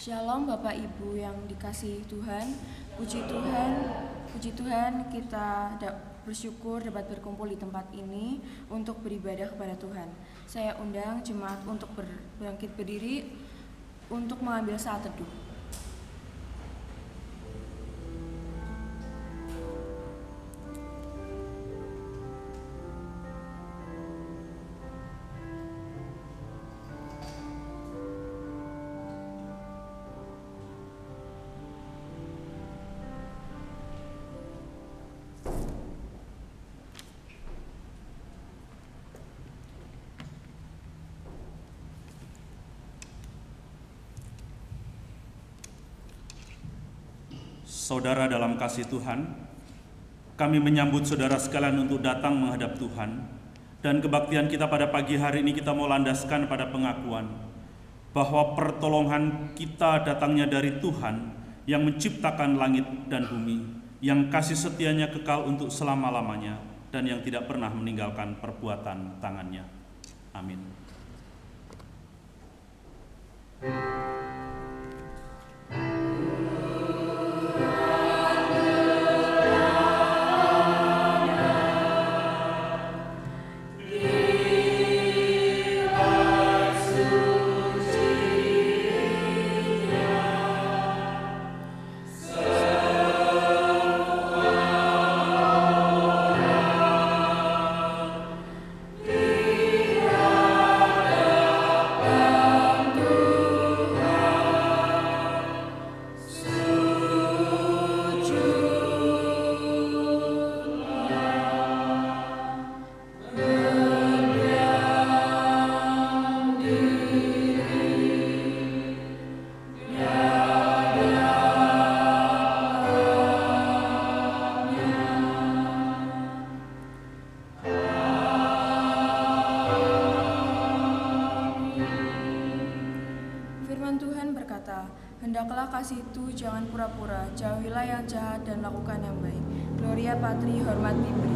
Shalom Bapak Ibu yang dikasihi Tuhan. Puji Tuhan kita bersyukur dapat berkumpul di tempat ini untuk beribadah kepada Tuhan. Saya undang jemaat untuk bangkit berdiri untuk mengambil saat teduh. Saudara dalam kasih Tuhan, kami menyambut saudara sekalian untuk datang menghadap Tuhan, dan kebaktian kita pada pagi hari ini kita mau landaskan pada pengakuan bahwa pertolongan kita datangnya dari Tuhan yang menciptakan langit dan bumi, yang kasih setianya kekal untuk selama-lamanya, dan yang tidak pernah meninggalkan perbuatan tangannya. Amin. Hendaklah kasih itu jangan pura-pura, jauhilah yang jahat dan lakukan yang baik. Gloria Patri, hormat diberi.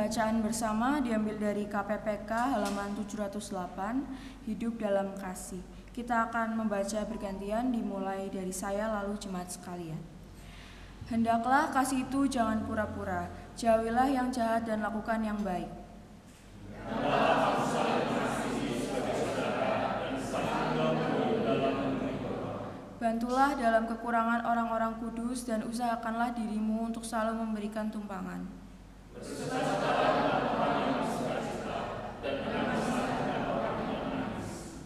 Bacaan bersama diambil dari KPPK halaman 708, Hidup dalam Kasih. Kita akan membaca bergantian dimulai dari saya lalu jemaat sekalian. Hendaklah kasih itu jangan pura-pura, jauhilah yang jahat dan lakukan yang baik. Bantulah dalam kekurangan orang-orang kudus dan usahakanlah dirimu untuk selalu memberikan tumpangan.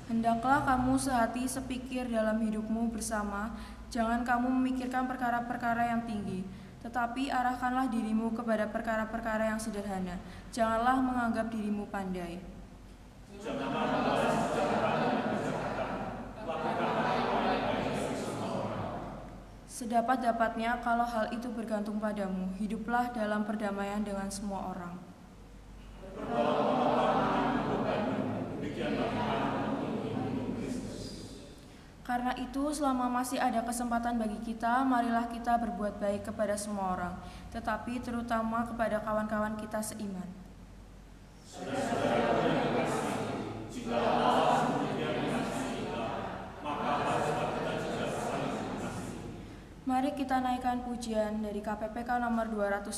Hendaklah kamu sehati sepikir dalam hidupmu bersama, jangan kamu memikirkan perkara-perkara yang tinggi, tetapi arahkanlah dirimu kepada perkara-perkara yang sederhana. Janganlah menganggap dirimu pandai. Sedapat-dapatnya kalau hal itu bergantung padamu, hiduplah dalam perdamaian dengan semua orang. Karena itu, selama masih ada kesempatan bagi kita, marilah kita berbuat baik kepada semua orang, tetapi terutama kepada kawan-kawan kita seiman. Mari kita naikkan pujian dari KPPK nomor 219,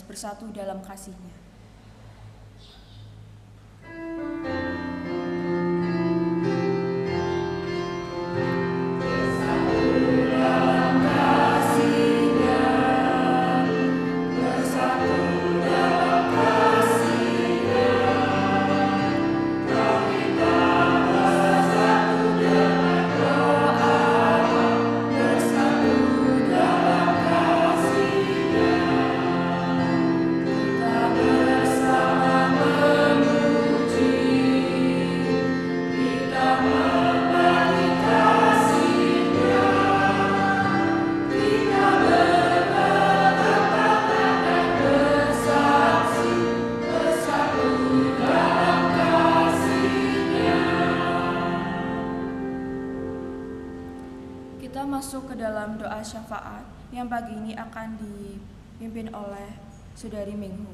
Bersatu dalam Kasih-Nya. Bersatu dalam kasih-Nya. doa syafaat yang pagi ini akan dipimpin oleh Saudari Minghu.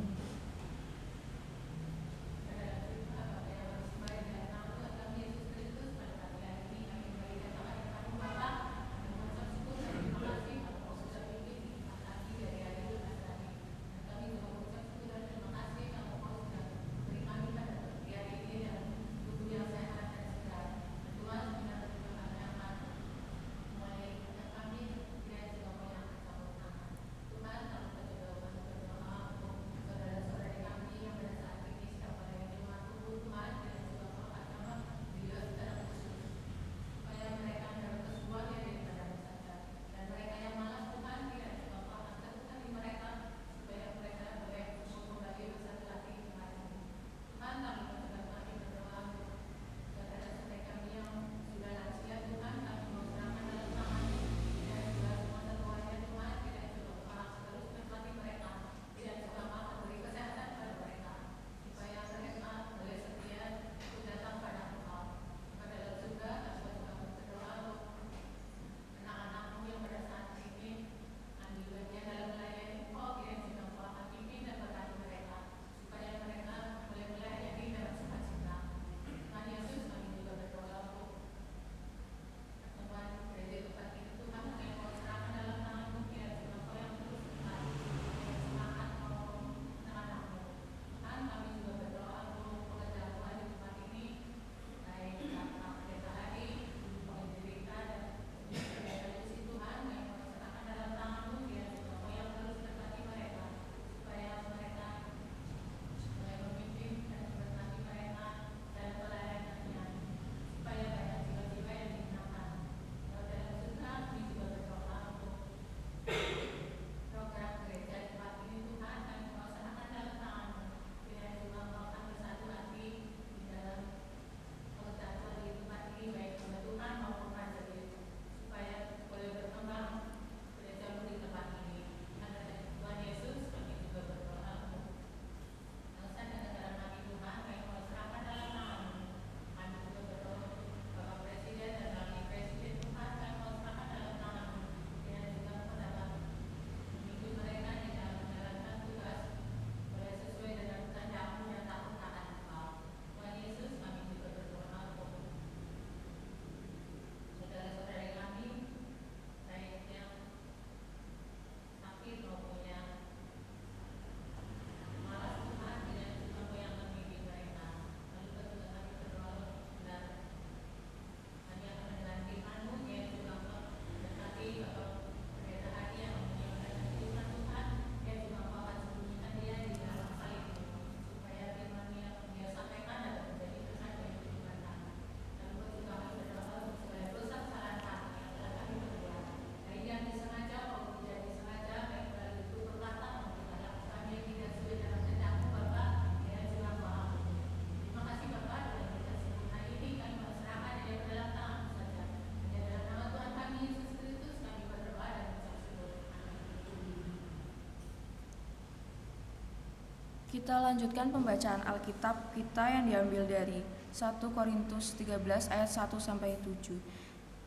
Kita lanjutkan pembacaan Alkitab kita yang diambil dari 1 Korintus 13 ayat 1-7.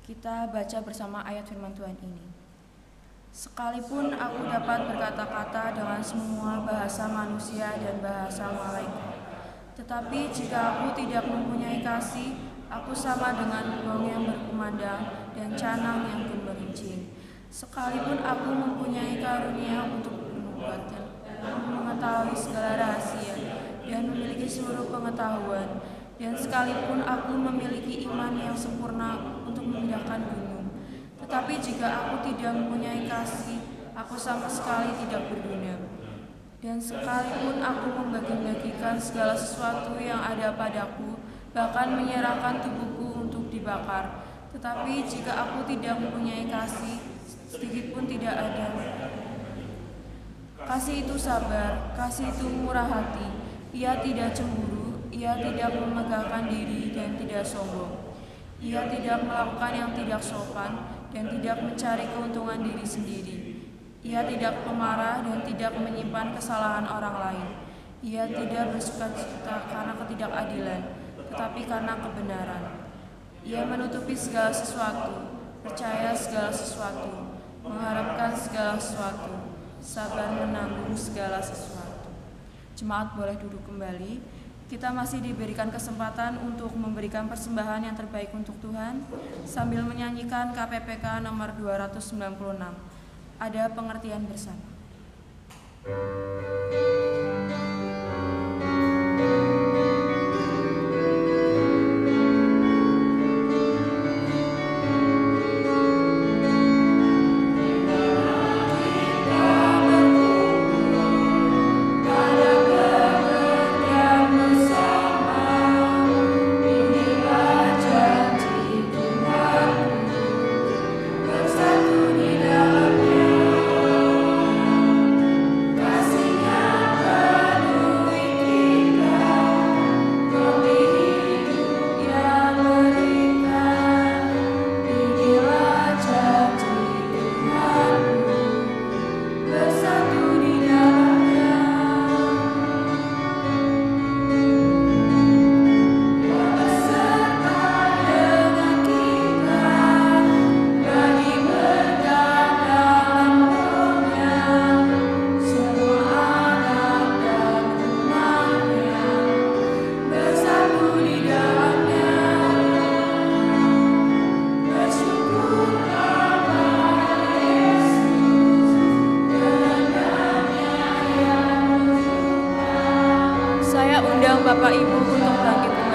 Kita baca bersama ayat firman Tuhan ini. Sekalipun aku dapat berkata-kata dengan semua bahasa manusia dan bahasa malaikat, tetapi jika aku tidak mempunyai kasih, aku sama dengan gong yang berkumandang dan canang yang gemerincing. Sekalipun aku mempunyai karunia untuk bernubuat dan mengetahui segala rahasia dan memiliki seluruh pengetahuan, dan sekalipun aku memiliki iman yang sempurna untuk memindahkan gunung, tetapi jika aku tidak mempunyai kasih, aku sama sekali tidak berguna. Dan sekalipun aku membagi-bagikan segala sesuatu yang ada padaku, bahkan menyerahkan tubuhku untuk dibakar, tetapi jika aku tidak mempunyai kasih, sedikit pun tidak ada. Kasih itu sabar, kasih itu murah hati, ia tidak cemburu, ia tidak memegahkan diri dan tidak sombong. Ia tidak melakukan yang tidak sopan dan tidak mencari keuntungan diri sendiri. Ia tidak pemarah dan tidak menyimpan kesalahan orang lain. Ia tidak bersukacita karena ketidakadilan, tetapi karena kebenaran. Ia menutupi segala sesuatu, percaya segala sesuatu, mengharapkan segala sesuatu, sabar menanggung segala sesuatu. Jemaat boleh duduk kembali. Kita masih diberikan kesempatan untuk memberikan persembahan yang terbaik untuk Tuhan sambil menyanyikan KPPK nomor 296. Ada pengertian bersama. Bapak Ibu untuk bangkit kembali.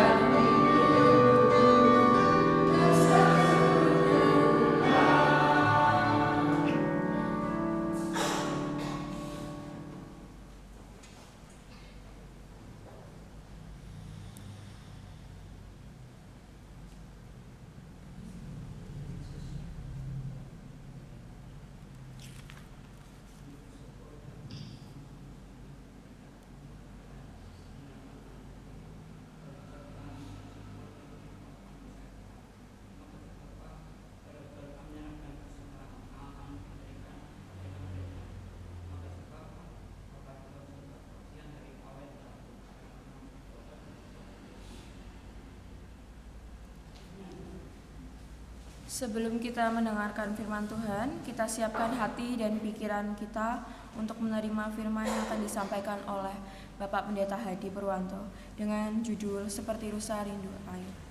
Sebelum kita mendengarkan firman Tuhan, kita siapkan hati dan pikiran kita untuk menerima firman yang akan disampaikan oleh Bapak Pendeta Hadi Purwanto dengan judul Seperti Rusa Rindu Air.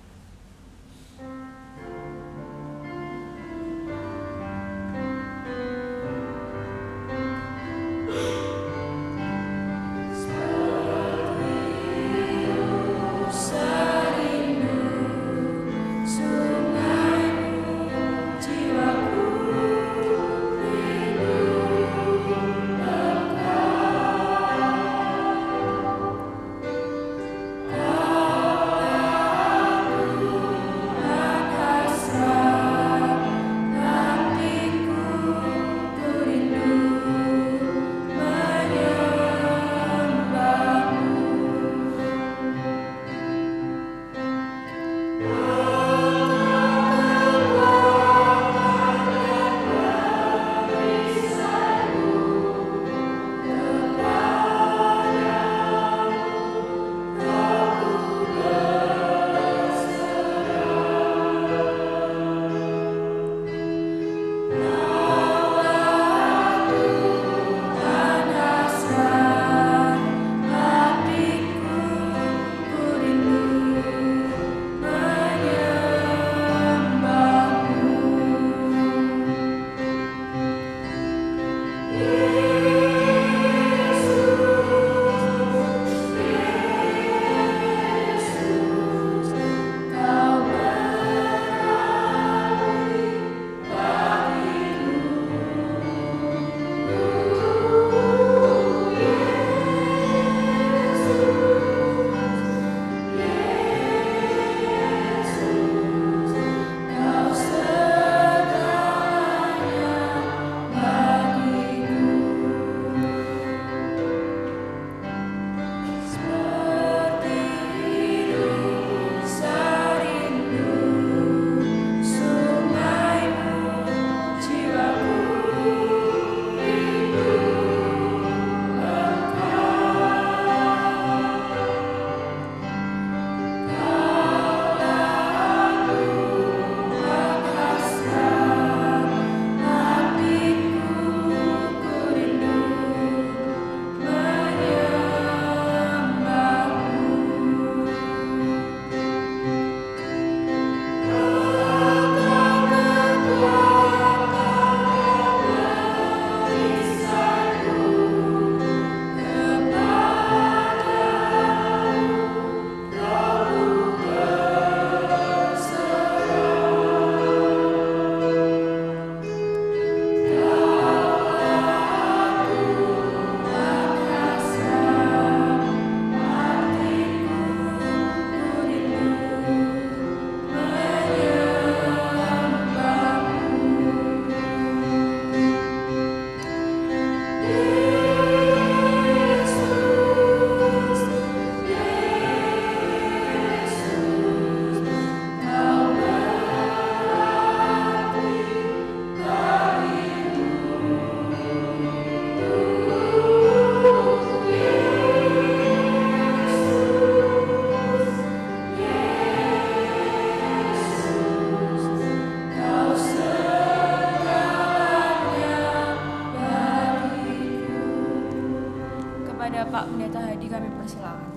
Kepada Pak Pendeta Hadi kami persilakan.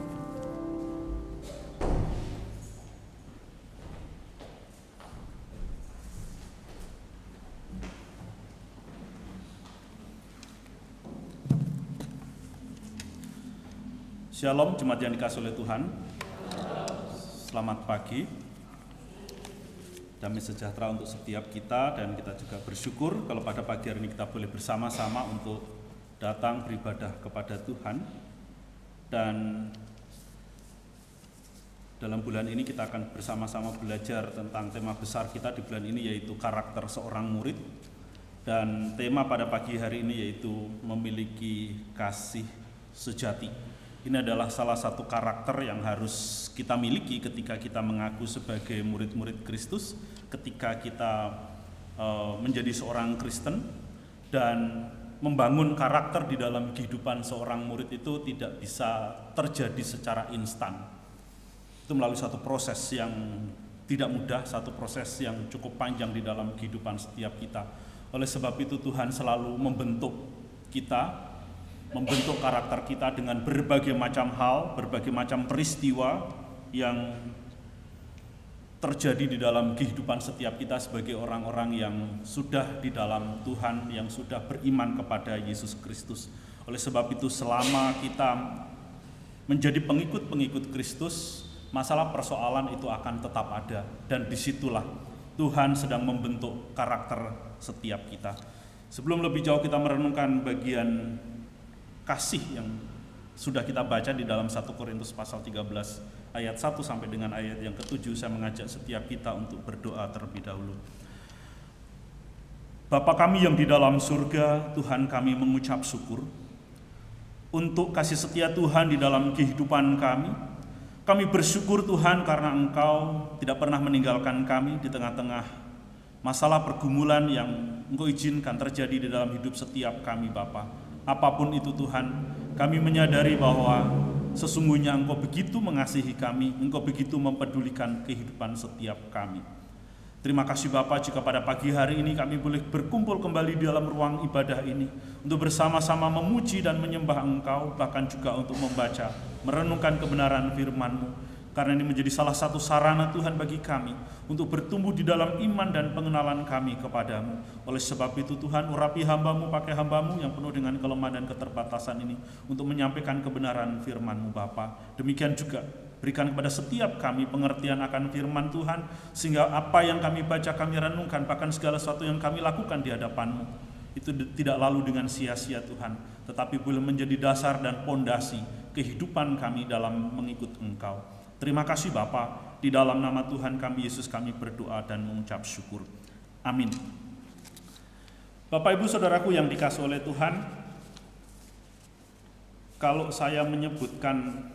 Shalom jemaat yang dikasihi oleh Tuhan. Selamat pagi. Damai sejahtera untuk setiap kita, dan kita juga bersyukur kalau pada pagi hari ini kita boleh bersama-sama untuk datang beribadah kepada Tuhan. Dan dalam bulan ini kita akan bersama-sama belajar tentang tema besar kita di bulan ini, yaitu karakter seorang murid. Dan tema pada pagi hari ini yaitu memiliki kasih sejati. Ini adalah salah satu karakter yang harus kita miliki ketika kita mengaku sebagai murid-murid Kristus, ketika kita menjadi seorang Kristen. Dan membangun karakter di dalam kehidupan seorang murid itu tidak bisa terjadi secara instan. Itu melalui satu proses yang tidak mudah, satu proses yang cukup panjang di dalam kehidupan setiap kita. Oleh sebab itu Tuhan selalu membentuk kita, membentuk karakter kita dengan berbagai macam hal, berbagai macam peristiwa yang terjadi di dalam kehidupan setiap kita sebagai orang-orang yang sudah di dalam Tuhan, yang sudah beriman kepada Yesus Kristus. Oleh sebab itu selama kita menjadi pengikut-pengikut Kristus, masalah persoalan itu akan tetap ada, dan disitulah Tuhan sedang membentuk karakter setiap kita. Sebelum lebih jauh kita merenungkan bagian kasih yang sudah kita baca di dalam 1 Korintus pasal 13 ayat 1 sampai dengan ayat yang ke-7, saya mengajak setiap kita untuk berdoa terlebih dahulu. Bapa kami yang di dalam surga, Tuhan, kami mengucap syukur untuk kasih setia Tuhan di dalam kehidupan kami. Kami bersyukur Tuhan karena Engkau tidak pernah meninggalkan kami di tengah-tengah masalah pergumulan yang Engkau izinkan terjadi di dalam hidup setiap kami, Bapa. Apapun itu Tuhan, kami menyadari bahwa sesungguhnya Engkau begitu mengasihi kami, Engkau begitu mempedulikan kehidupan setiap kami. Terima kasih Bapa, jika pada pagi hari ini kami boleh berkumpul kembali di dalam ruang ibadah ini untuk bersama-sama memuji dan menyembah Engkau, bahkan juga untuk membaca, merenungkan kebenaran firman-Mu. Karena ini menjadi salah satu sarana Tuhan bagi kami untuk bertumbuh di dalam iman dan pengenalan kami kepadamu. Oleh sebab itu Tuhan, urapi hamba-Mu, pakai hamba-Mu yang penuh dengan kelemahan dan keterbatasan ini untuk menyampaikan kebenaran firman-Mu Bapa. Demikian juga berikan kepada setiap kami pengertian akan firman Tuhan, sehingga apa yang kami baca, kami renungkan, bahkan segala sesuatu yang kami lakukan di hadapan-Mu itu tidak lalu dengan sia-sia Tuhan, tetapi boleh menjadi dasar dan pondasi kehidupan kami dalam mengikut Engkau. Terima kasih Bapa, di dalam nama Tuhan kami Yesus kami berdoa dan mengucap syukur. Amin. Bapak Ibu Saudaraku yang dikasihi oleh Tuhan, kalau saya menyebutkan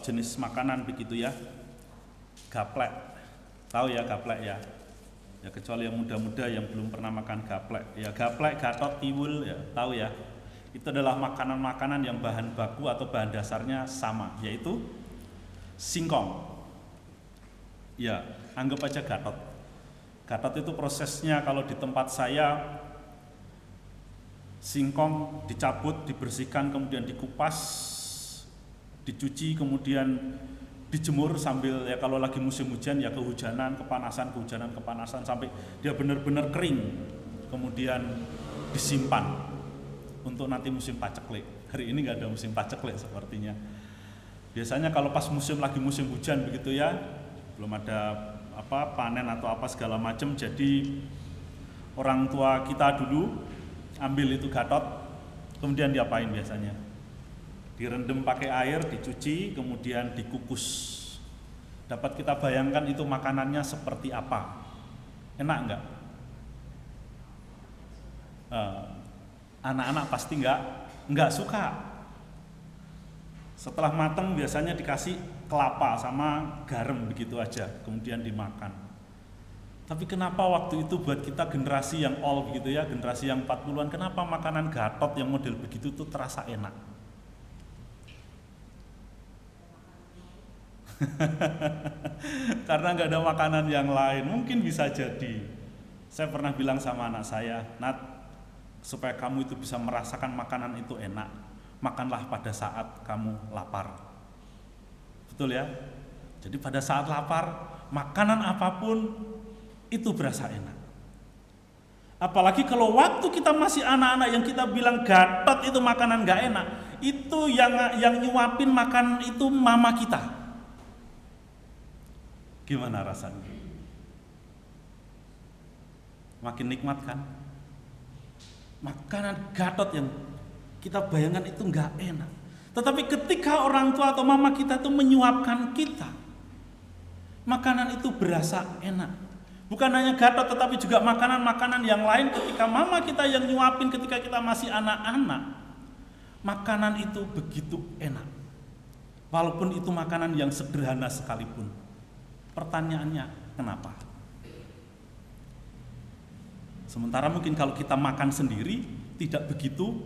jenis makanan begitu ya, gaplek, tahu ya gaplek ya? Ya kecuali yang muda-muda yang belum pernah makan gaplek. Ya gaplek, gatot, tiwul ya, tahu ya? Itu adalah makanan-makanan yang bahan baku atau bahan dasarnya sama, yaitu singkong. Ya, anggap aja gatot. Gatot itu prosesnya kalau di tempat saya, singkong dicabut, dibersihkan, kemudian dikupas, dicuci, kemudian dijemur sambil ya kalau lagi musim hujan ya kehujanan, kepanasan sampai dia benar-benar kering. Kemudian disimpan untuk nanti musim paceklik. Hari ini nggak ada musim paceklik sepertinya. Biasanya kalau pas lagi musim hujan begitu ya, belum ada panen atau apa segala macam, jadi orang tua kita dulu ambil itu gatot, kemudian diapain biasanya? Direndam pakai air, dicuci, kemudian dikukus. Dapat kita bayangkan itu makanannya seperti apa? Enak enggak? Anak-anak pasti enggak suka. Setelah matang biasanya dikasih kelapa sama garam begitu aja, kemudian dimakan. Tapi kenapa waktu itu buat kita generasi yang old begitu ya, generasi yang 40-an, kenapa makanan gatot yang model begitu tuh terasa enak? Karena nggak ada makanan yang lain, mungkin bisa jadi. Saya pernah bilang sama anak saya, Nat, supaya kamu itu bisa merasakan makanan itu enak, makanlah pada saat kamu lapar. Betul ya? Jadi pada saat lapar, makanan apapun itu berasa enak. Apalagi kalau waktu kita masih anak-anak yang kita bilang Gatot itu makanan gak enak, itu yang nyuapin makanan itu mama kita. Gimana rasanya? Makin nikmat kan? Makanan Gatot yang kita bayangkan itu gak enak. Tetapi ketika orang tua atau mama kita itu menyuapkan kita, makanan itu berasa enak. Bukan hanya Gatot tetapi juga makanan-makanan yang lain ketika mama kita yang nyuapin ketika kita masih anak-anak. Makanan itu begitu enak. Walaupun itu makanan yang sederhana sekalipun. Pertanyaannya, kenapa? Sementara mungkin kalau kita makan sendiri tidak begitu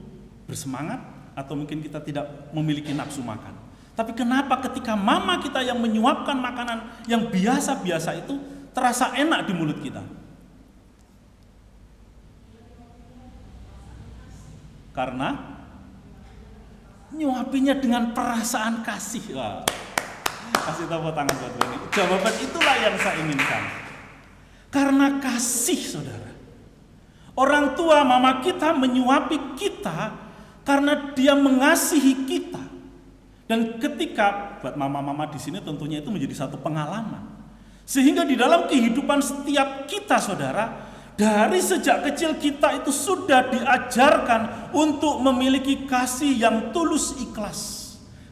bersemangat atau mungkin kita tidak memiliki nafsu makan. Tapi kenapa ketika mama kita yang menyuapkan makanan yang biasa-biasa itu terasa enak di mulut kita? Karena nyuapinya dengan perasaan kasih. Wah, kasih tepuk tangan buat ini. Jawaban itulah yang saya inginkan. Karena kasih, saudara. Orang tua mama kita menyuapi kita karena dia mengasihi kita. Dan ketika buat mama-mama di sini tentunya itu menjadi satu pengalaman. Sehingga di dalam kehidupan setiap kita, saudara, dari sejak kecil kita itu sudah diajarkan untuk memiliki kasih yang tulus ikhlas.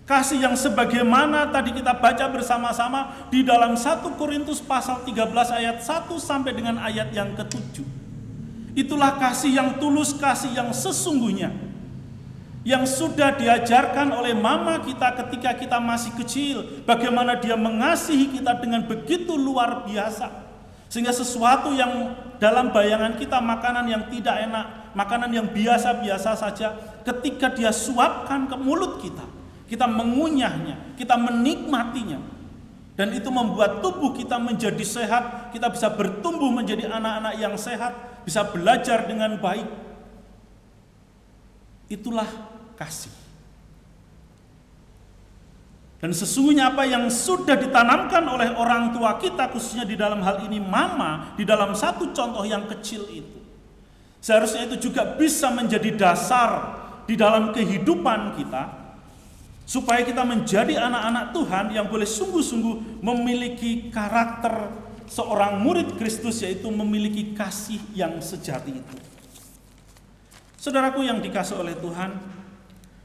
Kasih yang sebagaimana tadi kita baca bersama-sama di dalam 1 Korintus pasal 13 ayat 1 sampai dengan ayat yang ke-7. Itulah kasih yang tulus, kasih yang sesungguhnya. Yang sudah diajarkan oleh mama kita ketika kita masih kecil, bagaimana dia mengasihi kita dengan begitu luar biasa, sehingga sesuatu yang dalam bayangan kita makanan yang tidak enak, makanan yang biasa-biasa saja, ketika dia suapkan ke mulut kita mengunyahnya, kita menikmatinya, dan itu membuat tubuh kita menjadi sehat, kita bisa bertumbuh menjadi anak-anak yang sehat, bisa belajar dengan baik. Itulah kasih. Dan sesungguhnya apa yang sudah ditanamkan oleh orang tua kita, khususnya di dalam hal ini mama, di dalam satu contoh yang kecil itu, seharusnya itu juga bisa menjadi dasar di dalam kehidupan kita, supaya kita menjadi anak-anak Tuhan yang boleh sungguh-sungguh memiliki karakter seorang murid Kristus, yaitu memiliki kasih yang sejati itu. Saudaraku yang dikasihi oleh Tuhan,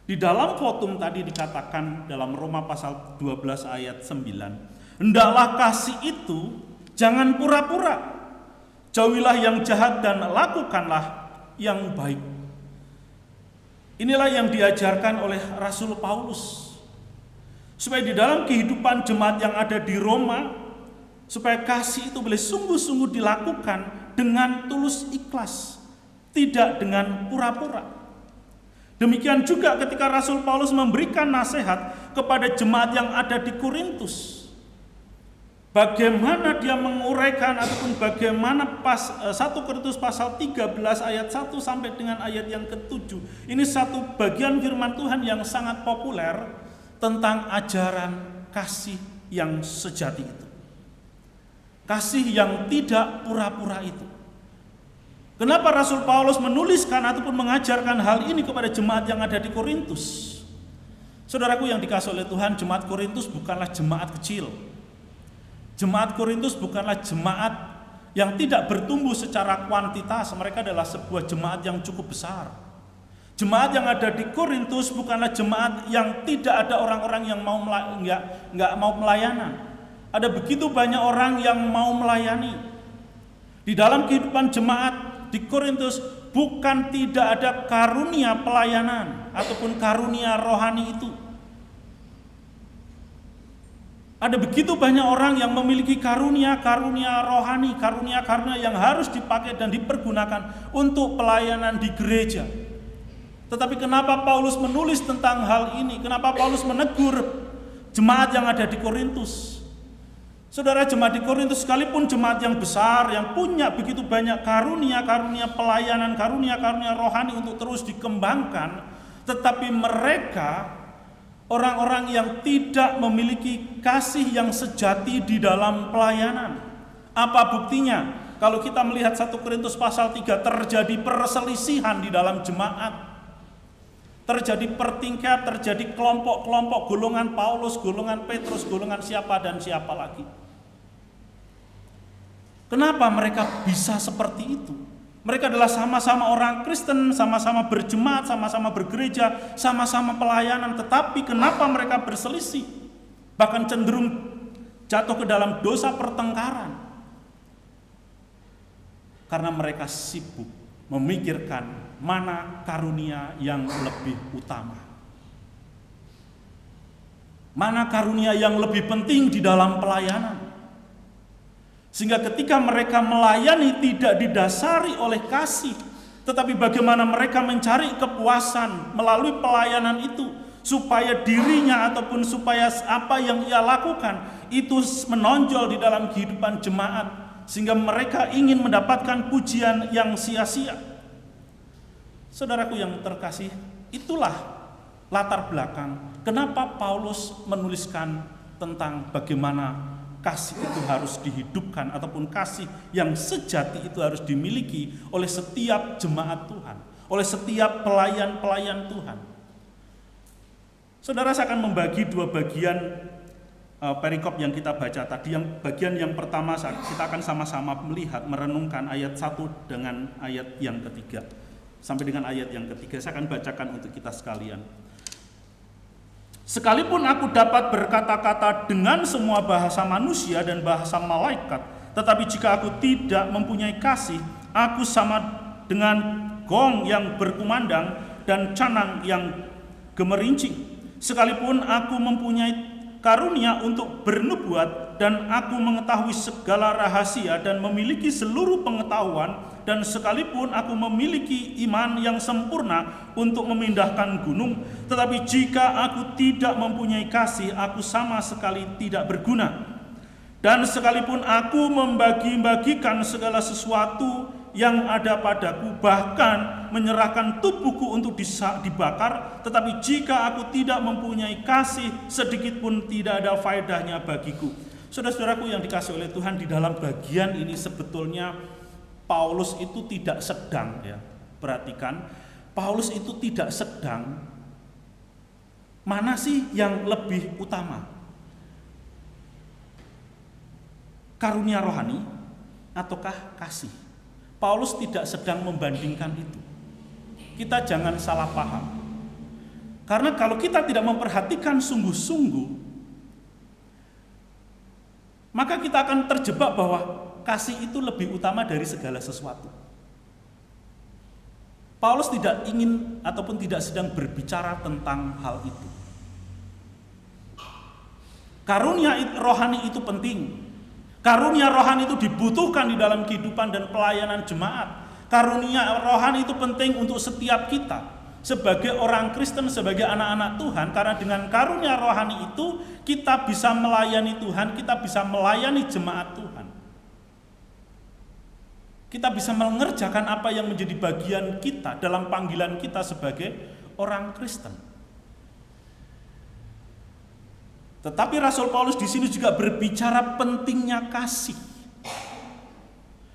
di dalam votum tadi dikatakan dalam Roma pasal 12 ayat 9, hendaklah kasih itu jangan pura-pura, jauhilah yang jahat dan lakukanlah yang baik. Inilah yang diajarkan oleh Rasul Paulus, supaya di dalam kehidupan jemaat yang ada di Roma, supaya kasih itu boleh sungguh-sungguh dilakukan dengan tulus ikhlas, tidak dengan pura-pura. Demikian juga ketika Rasul Paulus memberikan nasihat kepada jemaat yang ada di Korintus, bagaimana dia menguraikan ataupun bagaimana 1 Korintus pasal 13 ayat 1 sampai dengan ayat yang ke-7. Ini satu bagian firman Tuhan yang sangat populer tentang ajaran kasih yang sejati itu. Kasih yang tidak pura-pura itu. Kenapa Rasul Paulus menuliskan ataupun mengajarkan hal ini kepada jemaat yang ada di Korintus? Saudaraku yang dikasihi oleh Tuhan, jemaat Korintus bukanlah jemaat kecil. Jemaat Korintus bukanlah jemaat yang tidak bertumbuh secara kuantitas, mereka adalah sebuah jemaat yang cukup besar. Jemaat yang ada di Korintus bukanlah jemaat yang tidak ada orang-orang yang nggak mau pelayanan. Ada begitu banyak orang yang mau melayani. Di dalam kehidupan jemaat di Korintus bukan tidak ada karunia pelayanan ataupun karunia rohani itu. Ada begitu banyak orang yang memiliki karunia-karunia rohani, karunia-karunia yang harus dipakai dan dipergunakan untuk pelayanan di gereja. Tetapi kenapa Paulus menulis tentang hal ini? Kenapa Paulus menegur jemaat yang ada di Korintus? Saudara, jemaat di Korintus sekalipun jemaat yang besar, yang punya begitu banyak karunia-karunia pelayanan, karunia-karunia rohani untuk terus dikembangkan, tetapi mereka orang-orang yang tidak memiliki kasih yang sejati di dalam pelayanan. Apa buktinya? Kalau kita melihat 1 Korintus pasal 3, terjadi perselisihan di dalam jemaat. Terjadi pertingkat, terjadi kelompok-kelompok, golongan Paulus, golongan Petrus, golongan siapa dan siapa lagi. Kenapa mereka bisa seperti itu? Mereka adalah sama-sama orang Kristen, sama-sama berjemaat, sama-sama bergereja, sama-sama pelayanan. Tetapi kenapa mereka berselisih? Bahkan cenderung jatuh ke dalam dosa pertengkaran. Karena mereka sibuk memikirkan mana karunia yang lebih utama. Mana karunia yang lebih penting di dalam pelayanan. Sehingga ketika mereka melayani tidak didasari oleh kasih, tetapi bagaimana mereka mencari kepuasan melalui pelayanan itu, supaya dirinya ataupun supaya apa yang ia lakukan itu menonjol di dalam kehidupan jemaat, sehingga mereka ingin mendapatkan pujian yang sia-sia. Saudaraku yang terkasih, itulah latar belakang kenapa Paulus menuliskan tentang bagaimana kasih itu harus dihidupkan, ataupun kasih yang sejati itu harus dimiliki oleh setiap jemaat Tuhan, oleh setiap pelayan-pelayan Tuhan. Saudara, saya akan membagi dua bagian perikop yang kita baca tadi. Yang bagian yang pertama kita akan sama-sama melihat, merenungkan ayat 1 dengan ayat yang ketiga. Sampai dengan ayat yang ketiga, saya akan bacakan untuk kita sekalian. Sekalipun aku dapat berkata-kata dengan semua bahasa manusia dan bahasa malaikat, tetapi jika aku tidak mempunyai kasih, aku sama dengan gong yang berkumandang dan canang yang gemerincing. Sekalipun aku mempunyai karunia untuk bernubuat dan aku mengetahui segala rahasia dan memiliki seluruh pengetahuan, dan sekalipun aku memiliki iman yang sempurna untuk memindahkan gunung, tetapi jika aku tidak mempunyai kasih, aku sama sekali tidak berguna. Dan sekalipun aku membagi-bagikan segala sesuatu yang ada padaku, bahkan menyerahkan tubuhku untuk dibakar, tetapi jika aku tidak mempunyai kasih, sedikit pun tidak ada faedahnya bagiku. Saudara-saudaraku yang dikasihi oleh Tuhan, di dalam bagian ini sebetulnya Paulus itu tidak sedang, ya, perhatikan, Paulus itu tidak sedang mana sih yang lebih utama, karunia rohani ataukah kasih. Paulus tidak sedang membandingkan itu. Kita jangan salah paham, karena kalau kita tidak memperhatikan sungguh-sungguh, maka kita akan terjebak bahwa kasih itu lebih utama dari segala sesuatu. Paulus tidak ingin ataupun tidak sedang berbicara tentang hal itu. Karunia rohani itu penting. Karunia rohani itu dibutuhkan di dalam kehidupan dan pelayanan jemaat. Karunia rohani itu penting untuk setiap kita sebagai orang Kristen, sebagai anak-anak Tuhan, karena dengan karunia rohani itu kita bisa melayani Tuhan, kita bisa melayani jemaat Tuhan. Kita bisa mengerjakan apa yang menjadi bagian kita dalam panggilan kita sebagai orang Kristen. Tetapi Rasul Paulus di sini juga berbicara pentingnya kasih.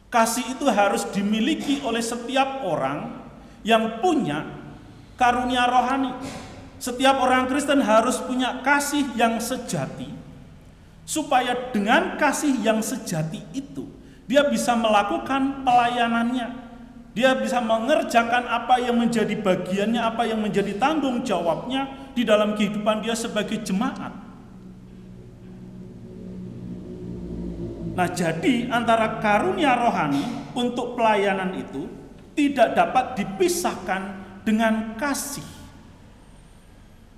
Kasih itu harus dimiliki oleh setiap orang yang punya karunia rohani. Setiap orang Kristen harus punya kasih yang sejati, supaya dengan kasih yang sejati itu dia bisa melakukan pelayanannya. Dia bisa mengerjakan apa yang menjadi bagiannya, apa yang menjadi tanggung jawabnya di dalam kehidupan dia sebagai jemaat. Nah, jadi antara karunia rohani untuk pelayanan itu tidak dapat dipisahkan dengan kasih,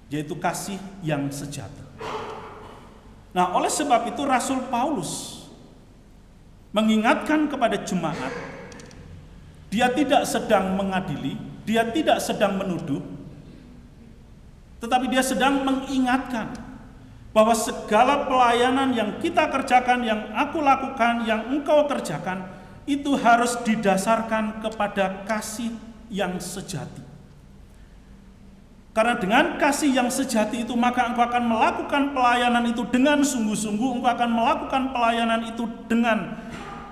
yaitu kasih yang sejati. Nah, oleh sebab itu Rasul Paulus mengingatkan kepada jemaat, dia tidak sedang mengadili, dia tidak sedang menuduh, tetapi dia sedang mengingatkan bahwa segala pelayanan yang kita kerjakan, yang aku lakukan, yang engkau kerjakan, itu harus didasarkan kepada kasih yang sejati. Karena dengan kasih yang sejati itu maka engkau akan melakukan pelayanan itu dengan sungguh-sungguh, engkau akan melakukan pelayanan itu dengan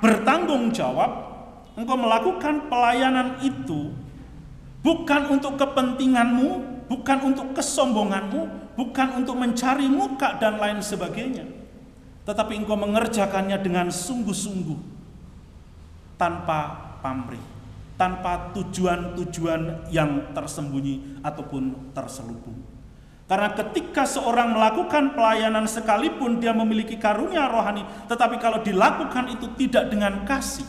bertanggung jawab. Engkau melakukan pelayanan itu bukan untuk kepentinganmu, bukan untuk kesombonganmu, bukan untuk mencari muka dan lain sebagainya. Tetapi engkau mengerjakannya dengan sungguh-sungguh, tanpa pamrih, tanpa tujuan-tujuan yang tersembunyi ataupun terselubung. Karena ketika seorang melakukan pelayanan sekalipun dia memiliki karunia rohani, tetapi kalau dilakukan itu tidak dengan kasih,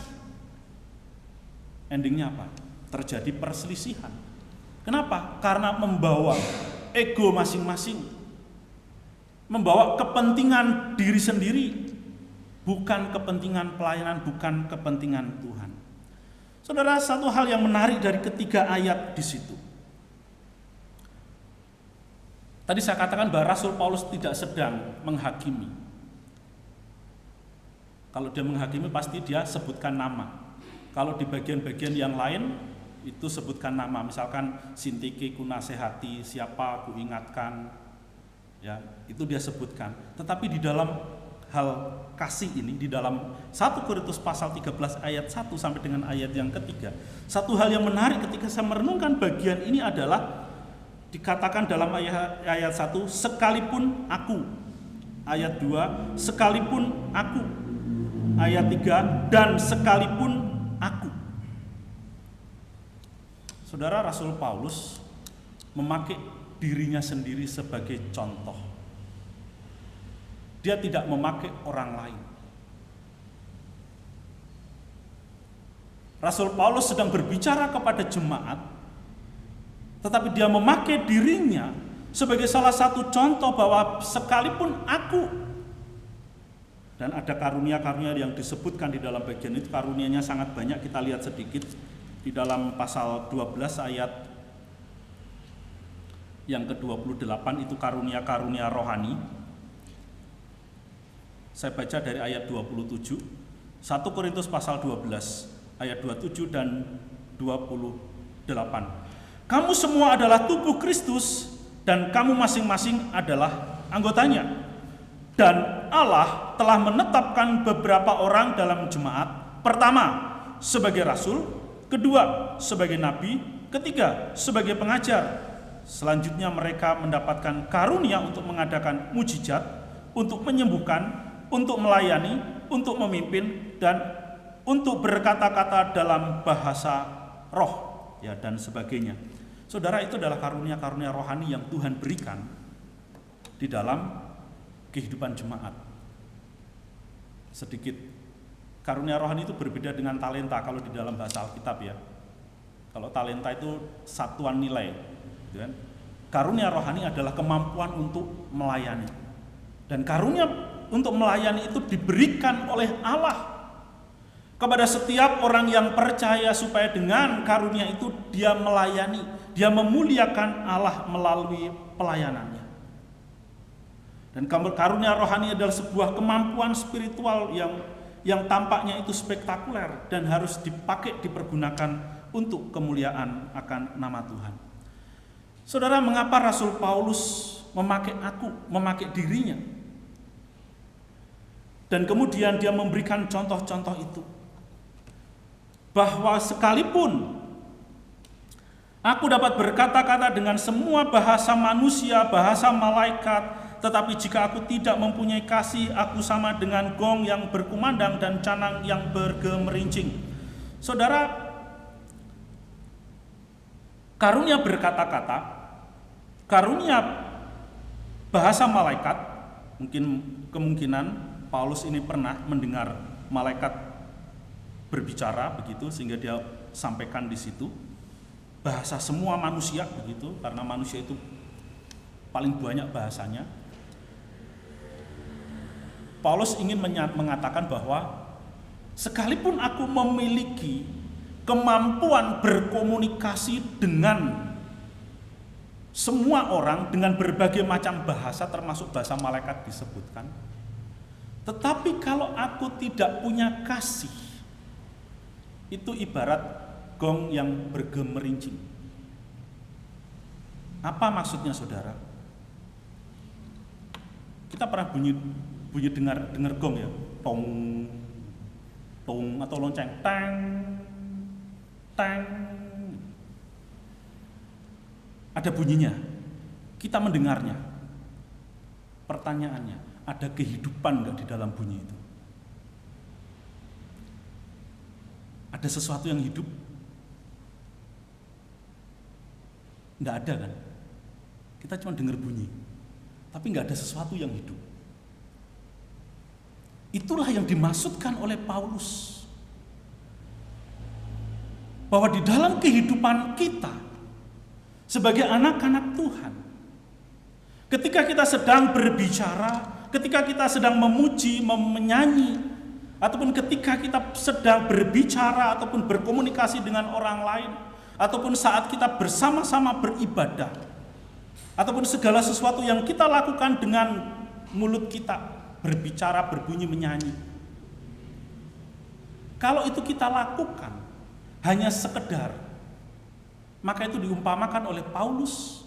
endingnya apa? Terjadi perselisihan. Kenapa? Karena membawa ego masing-masing, membawa kepentingan diri sendiri, bukan kepentingan pelayanan, bukan kepentingan Tuhan. Saudara, satu hal yang menarik dari ketiga ayat di situ. Tadi saya katakan bahwa Rasul Paulus tidak sedang menghakimi. Kalau dia menghakimi pasti dia sebutkan nama. Kalau di bagian-bagian yang lain itu sebutkan nama, misalkan Sintike ku nasihati, siapa ku ingatkan, ya itu dia sebutkan. Tetapi di dalam hal kasih ini, di dalam 1 Korintus pasal 13 ayat 1 sampai dengan ayat yang ketiga, satu hal yang menarik ketika saya merenungkan bagian ini adalah dikatakan dalam ayat 1, sekalipun aku. Ayat 2, sekalipun aku. Ayat 3, dan sekalipun aku. Saudara, Rasul Paulus memakai dirinya sendiri sebagai contoh. Dia tidak memakai orang lain. Rasul Paulus sedang berbicara kepada jemaat, tetapi dia memakai dirinya sebagai salah satu contoh bahwa sekalipun aku. Dan ada karunia-karunia yang disebutkan di dalam bagian itu, karunianya sangat banyak, kita lihat sedikit di dalam pasal 12 ayat yang ke-28 itu karunia-karunia rohani. Saya baca dari ayat 27, 1 Korintus pasal 12 ayat 27 dan 28. Kamu semua adalah tubuh Kristus dan kamu masing-masing adalah anggotanya. Dan Allah telah menetapkan beberapa orang dalam jemaat. Pertama, sebagai rasul. Kedua, sebagai nabi. Ketiga, sebagai pengajar. Selanjutnya mereka mendapatkan karunia untuk mengadakan mujizat, untuk menyembuhkan, untuk melayani, untuk memimpin, dan untuk berkata-kata dalam bahasa roh, ya, dan sebagainya. Saudara, itu adalah karunia-karunia rohani yang Tuhan berikan di dalam kehidupan jemaat. Sedikit, karunia rohani itu berbeda dengan talenta kalau di dalam bahasa Alkitab, ya. Kalau talenta itu satuan nilai, gitu kan? Karunia rohani adalah kemampuan untuk melayani. Dan karunia untuk melayani itu diberikan oleh Allah kepada setiap orang yang percaya, supaya dengan karunia itu dia melayani, dia memuliakan Allah melalui pelayanannya. Dan karunia rohani adalah sebuah kemampuan spiritual yang tampaknya itu spektakuler dan harus dipakai, dipergunakan untuk kemuliaan akan nama Tuhan. Saudara, mengapa Rasul Paulus memakai dirinya? Dan kemudian dia memberikan contoh-contoh itu. Bahwa sekalipun aku dapat berkata-kata dengan semua bahasa manusia, bahasa malaikat, tetapi jika aku tidak mempunyai kasih, aku sama dengan gong yang berkumandang dan canang yang bergemerincing. Saudara, karunia berkata-kata, karunia bahasa malaikat, kemungkinan Paulus ini pernah mendengar malaikat berbicara begitu, sehingga dia sampaikan di situ. Bahasa semua manusia begitu, karena manusia itu paling banyak bahasanya. Paulus ingin mengatakan bahwa sekalipun aku memiliki kemampuan berkomunikasi dengan semua orang dengan berbagai macam bahasa, termasuk bahasa malaikat disebutkan, tetapi kalau aku tidak punya kasih, itu ibarat gong yang bergemerincing. Apa maksudnya, saudara? Kita pernah bunyi dengar gong ya, tong tong atau lonceng, tang tang. Ada bunyinya, kita mendengarnya. Pertanyaannya, ada kehidupan nggak di dalam bunyi itu? Ada sesuatu yang hidup? Nggak ada kan? Kita cuma dengar bunyi, tapi nggak ada sesuatu yang hidup. Itulah yang dimaksudkan oleh Paulus, bahwa di dalam kehidupan kita sebagai anak-anak Tuhan, ketika kita sedang berbicara, ketika kita sedang memuji, menyanyi, ataupun ketika kita sedang berbicara ataupun berkomunikasi dengan orang lain, ataupun saat kita bersama-sama beribadah, ataupun segala sesuatu yang kita lakukan dengan mulut kita, berbicara, berbunyi, menyanyi. Kalau itu kita lakukan hanya sekedar, maka itu diumpamakan oleh Paulus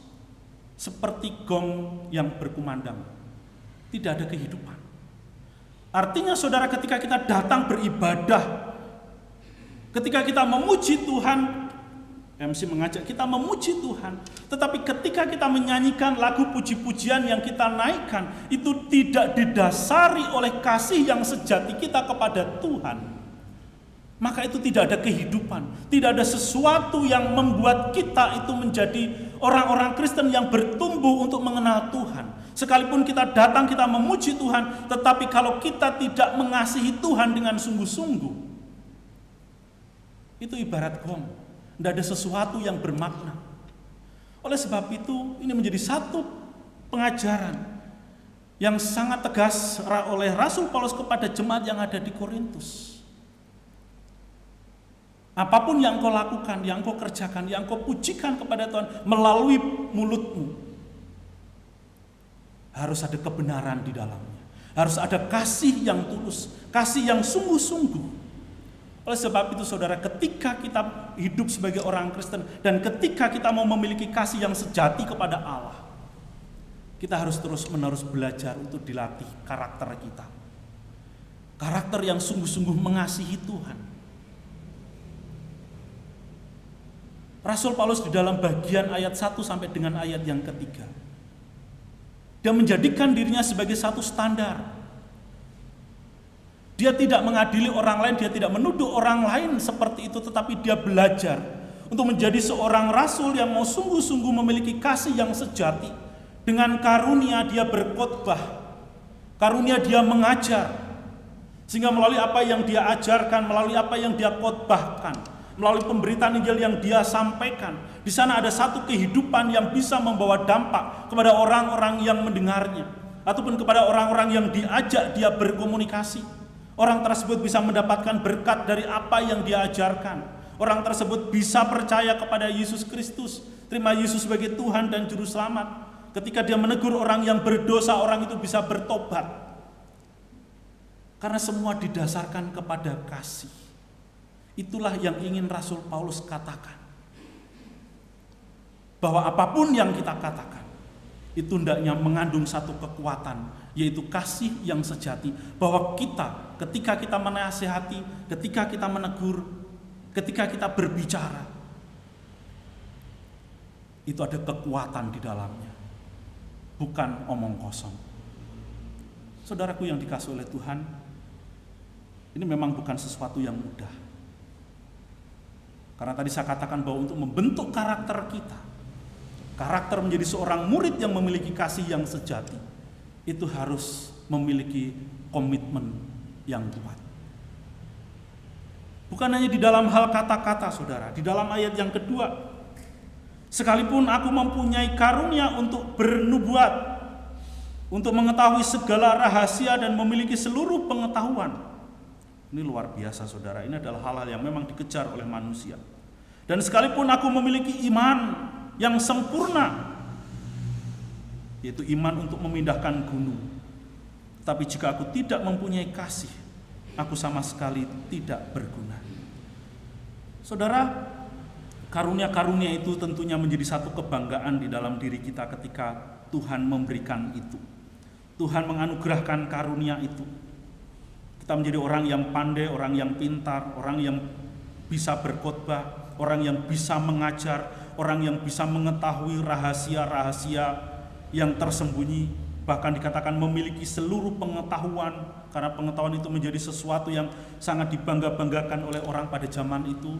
seperti gong yang berkumandang. Tidak ada kehidupan. Artinya saudara, ketika kita datang beribadah, ketika kita memuji Tuhan, MC mengajak kita memuji Tuhan, tetapi ketika kita menyanyikan lagu puji-pujian yang kita naikkan, itu tidak didasari oleh kasih yang sejati kita kepada Tuhan, maka itu tidak ada kehidupan, tidak ada sesuatu yang membuat kita itu menjadi orang-orang Kristen yang bertumbuh untuk mengenal Tuhan. Sekalipun kita datang, kita memuji Tuhan, tetapi kalau kita tidak mengasihi Tuhan dengan sungguh-sungguh, itu ibarat gong. Tidak ada sesuatu yang bermakna. Oleh sebab itu, ini menjadi satu pengajaran yang sangat tegas oleh Rasul Paulus kepada jemaat yang ada di Korintus. Apapun yang kau lakukan, yang kau kerjakan, yang kau pujikan kepada Tuhan melalui mulutmu, harus ada kebenaran di dalamnya. Harus ada kasih yang tulus, kasih yang sungguh-sungguh. Oleh sebab itu saudara, ketika kita hidup sebagai orang Kristen dan ketika kita mau memiliki kasih yang sejati kepada Allah, kita harus terus-menerus belajar untuk dilatih karakter kita. Karakter yang sungguh-sungguh mengasihi Tuhan. Rasul Paulus di dalam bagian ayat 1 sampai dengan ayat yang ketiga, dia menjadikan dirinya sebagai satu standar. Dia tidak mengadili orang lain, dia tidak menuduh orang lain seperti itu, tetapi dia belajar untuk menjadi seorang rasul yang mau sungguh-sungguh memiliki kasih yang sejati. Dengan karunia dia berkhotbah, karunia dia mengajar, sehingga melalui apa yang dia ajarkan, melalui apa yang dia khotbahkan, melalui pemberitaan Injil yang dia sampaikan, di sana ada satu kehidupan yang bisa membawa dampak kepada orang-orang yang mendengarnya, ataupun kepada orang-orang yang diajak dia berkomunikasi. Orang tersebut bisa mendapatkan berkat dari apa yang dia ajarkan. Orang tersebut bisa percaya kepada Yesus Kristus, terima Yesus sebagai Tuhan dan Juru Selamat. Ketika dia menegur orang yang berdosa, orang itu bisa bertobat. Karena semua didasarkan kepada kasih. Itulah yang ingin Rasul Paulus katakan. Bahwa apapun yang kita katakan, itu hendaknya mengandung satu kekuatan, yaitu kasih yang sejati. Bahwa kita, ketika kita menasihati, ketika kita menegur, ketika kita berbicara, itu ada kekuatan di dalamnya, bukan omong kosong. Saudaraku yang dikasihi oleh Tuhan, ini memang bukan sesuatu yang mudah. Karena tadi saya katakan bahwa untuk membentuk karakter kita, karakter menjadi seorang murid yang memiliki kasih yang sejati, itu harus memiliki komitmen yang kuat. Bukan hanya di dalam hal kata-kata saudara, di dalam ayat yang kedua, sekalipun aku mempunyai karunia untuk bernubuat, untuk mengetahui segala rahasia dan memiliki seluruh pengetahuan. Ini luar biasa saudara, ini adalah hal-hal yang memang dikejar oleh manusia. Dan sekalipun aku memiliki iman yang sempurna, yaitu iman untuk memindahkan gunung, tapi jika aku tidak mempunyai kasih, aku sama sekali tidak berguna. Saudara, Karunia-karunia itu tentunya menjadi satu kebanggaan di dalam diri kita ketika Tuhan memberikan itu. Tuhan menganugerahkan karunia itu. Kita menjadi orang yang pandai, orang yang pintar, orang yang bisa berkhotbah, orang yang bisa mengajar, orang yang bisa mengetahui rahasia-rahasia yang tersembunyi, bahkan dikatakan memiliki seluruh pengetahuan, karena pengetahuan itu menjadi sesuatu yang sangat dibangga-banggakan oleh orang pada zaman itu.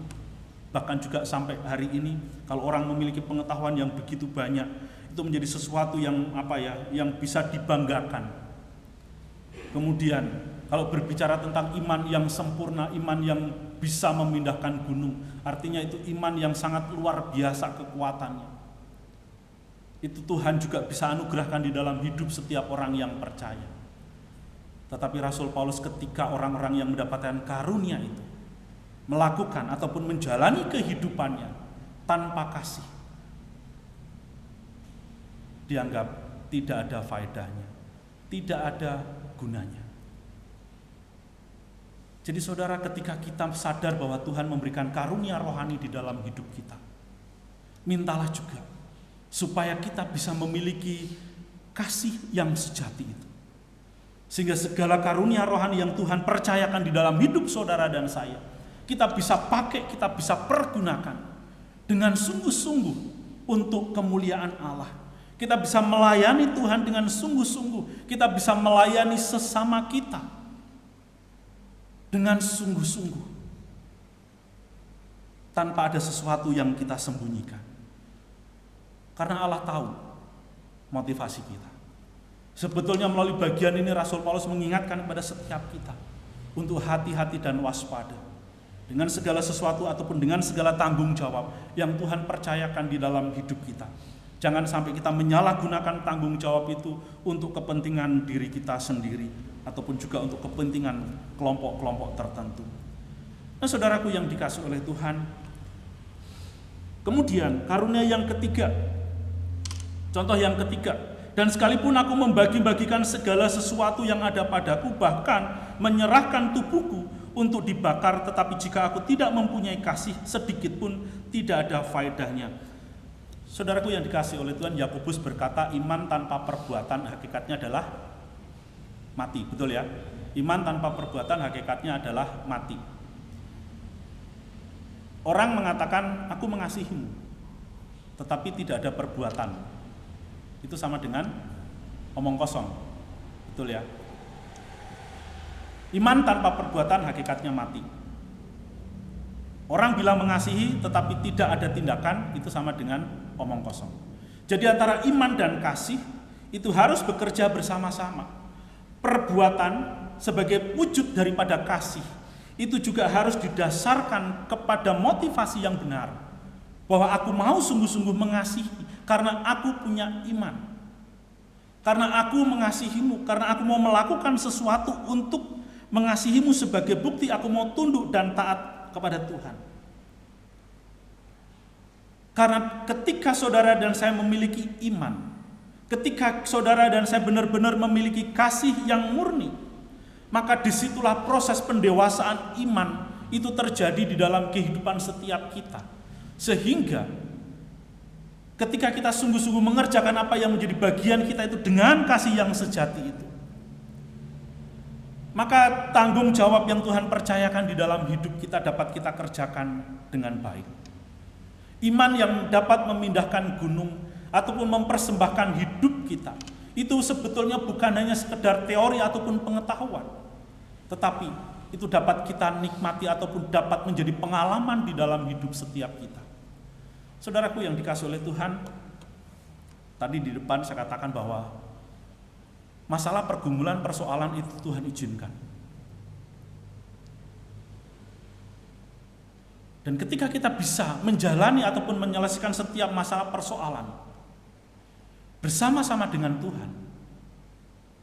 Bahkan juga sampai hari ini, kalau orang memiliki pengetahuan yang begitu banyak, itu menjadi sesuatu yang yang bisa dibanggakan. Kemudian kalau berbicara tentang iman yang sempurna, iman yang bisa memindahkan gunung, artinya itu iman yang sangat luar biasa kekuatannya. Itu Tuhan juga bisa anugerahkan di dalam hidup setiap orang yang percaya. Tetapi Rasul Paulus ketika orang-orang yang mendapatkan karunia itu melakukan ataupun menjalani kehidupannya tanpa kasih, dianggap tidak ada faedahnya, tidak ada gunanya. Jadi saudara, ketika kita sadar bahwa Tuhan memberikan karunia rohani di dalam hidup kita, mintalah juga supaya kita bisa memiliki kasih yang sejati itu. Sehingga segala karunia rohani yang Tuhan percayakan di dalam hidup saudara dan saya, kita bisa pakai, kita bisa pergunakan dengan sungguh-sungguh untuk kemuliaan Allah. Kita bisa melayani Tuhan dengan sungguh-sungguh. Kita bisa melayani sesama kita dengan sungguh-sungguh, tanpa ada sesuatu yang kita sembunyikan. Karena Allah tahu motivasi kita. Sebetulnya melalui bagian ini Rasul Paulus mengingatkan kepada setiap kita untuk hati-hati dan waspada dengan segala sesuatu ataupun dengan segala tanggung jawab yang Tuhan percayakan di dalam hidup kita. Jangan sampai kita menyalahgunakan tanggung jawab itu untuk kepentingan diri kita sendiri ataupun juga untuk kepentingan kelompok-kelompok tertentu. Nah, saudaraku yang dikasihi oleh Tuhan, kemudian karunia yang ketiga, contoh yang ketiga, dan sekalipun aku membagi-bagikan segala sesuatu yang ada padaku, bahkan menyerahkan tubuhku untuk dibakar, tetapi jika aku tidak mempunyai kasih, sedikit pun tidak ada faedahnya. Saudaraku yang dikasihi oleh Tuhan, Yakobus berkata, iman tanpa perbuatan hakikatnya adalah mati, betul ya? Iman tanpa perbuatan hakikatnya adalah mati. Orang mengatakan, aku mengasihimu, tetapi tidak ada perbuatan. Itu sama dengan omong kosong, betul ya? Iman tanpa perbuatan hakikatnya mati. Orang bilang mengasihi tetapi tidak ada tindakan, itu sama dengan omong kosong. Jadi antara iman dan kasih itu harus bekerja bersama-sama. Perbuatan sebagai wujud daripada kasih itu juga harus didasarkan kepada motivasi yang benar, bahwa aku mau sungguh-sungguh mengasihi karena aku punya iman, karena aku mengasihimu, karena aku mau melakukan sesuatu untuk mengasihimu sebagai bukti aku mau tunduk dan taat kepada Tuhan. Karena ketika saudara dan saya memiliki iman, ketika saudara dan saya benar-benar memiliki kasih yang murni, maka disitulah proses pendewasaan iman itu terjadi di dalam kehidupan setiap kita. Sehingga ketika kita sungguh-sungguh mengerjakan apa yang menjadi bagian kita itu dengan kasih yang sejati itu, maka tanggung jawab yang Tuhan percayakan di dalam hidup kita dapat kita kerjakan dengan baik. Iman yang dapat memindahkan gunung ataupun mempersembahkan hidup kita, itu sebetulnya bukan hanya sekedar teori ataupun pengetahuan, tetapi itu dapat kita nikmati ataupun dapat menjadi pengalaman di dalam hidup setiap kita. Saudaraku yang dikasihi oleh Tuhan, tadi di depan saya katakan bahwa masalah pergumulan, persoalan itu Tuhan izinkan. Dan ketika kita bisa menjalani ataupun menyelesaikan setiap masalah persoalan bersama-sama dengan Tuhan,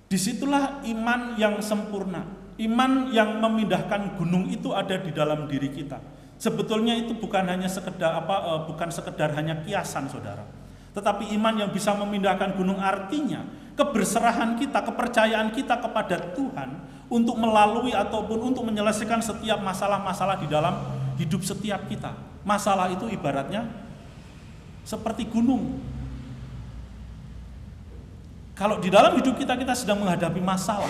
disitulah iman yang sempurna, iman yang memindahkan gunung itu ada di dalam diri kita. Sebetulnya itu bukan hanya sekedar hanya kiasan, saudara. Tetapi iman yang bisa memindahkan gunung artinya keberserahan kita, kepercayaan kita kepada Tuhan untuk melalui ataupun untuk menyelesaikan setiap masalah-masalah di dalam hidup setiap kita. Masalah itu ibaratnya seperti gunung. Kalau di dalam hidup kita sedang menghadapi masalah,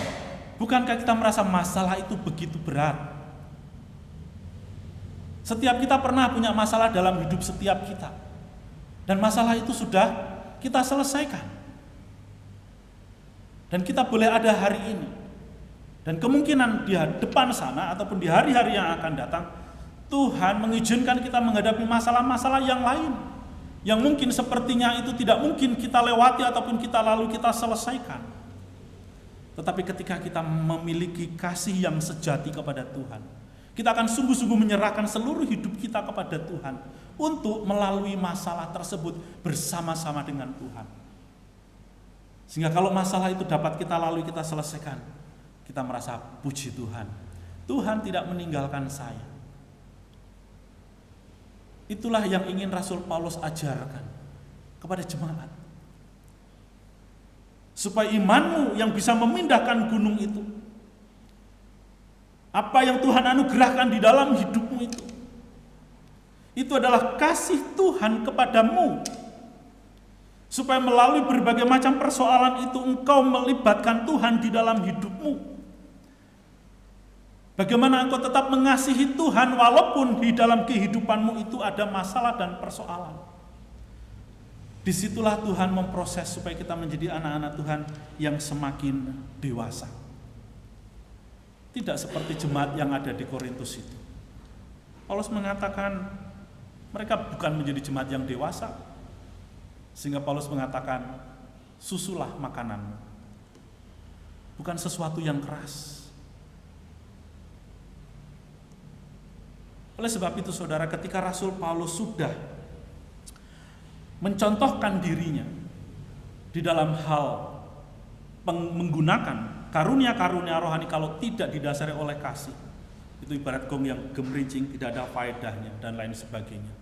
bukankah kita merasa masalah itu begitu berat? Setiap kita pernah punya masalah dalam hidup setiap kita. Dan masalah itu sudah kita selesaikan. Dan kita boleh ada hari ini. Dan kemungkinan di depan sana ataupun di hari-hari yang akan datang, Tuhan mengizinkan kita menghadapi masalah-masalah yang lain, yang mungkin sepertinya itu tidak mungkin kita lewati ataupun kita lalu kita selesaikan. Tetapi ketika kita memiliki kasih yang sejati kepada Tuhan, kita akan sungguh-sungguh menyerahkan seluruh hidup kita kepada Tuhan untuk melalui masalah tersebut bersama-sama dengan Tuhan. Sehingga kalau masalah itu dapat kita lalui, kita selesaikan, kita merasa puji Tuhan. Tuhan tidak meninggalkan saya. Itulah yang ingin Rasul Paulus ajarkan kepada jemaat. Supaya imanmu yang bisa memindahkan gunung itu, apa yang Tuhan anugerahkan di dalam hidupmu itu adalah kasih Tuhan kepadamu. Supaya melalui berbagai macam persoalan itu engkau melibatkan Tuhan di dalam hidupmu. Bagaimana engkau tetap mengasihi Tuhan walaupun di dalam kehidupanmu itu ada masalah dan persoalan. Disitulah Tuhan memproses supaya kita menjadi anak-anak Tuhan yang semakin dewasa. Tidak seperti jemaat yang ada di Korintus itu. Paulus mengatakan mereka bukan menjadi jemaat yang dewasa. Sehingga Paulus mengatakan, susulah makananmu. Bukan sesuatu yang keras. Oleh sebab itu saudara, ketika Rasul Paulus sudah mencontohkan dirinya di dalam hal menggunakan karunia-karunia rohani kalau tidak didasari oleh kasih, itu ibarat gong yang gemerincing, tidak ada faedahnya dan lain sebagainya.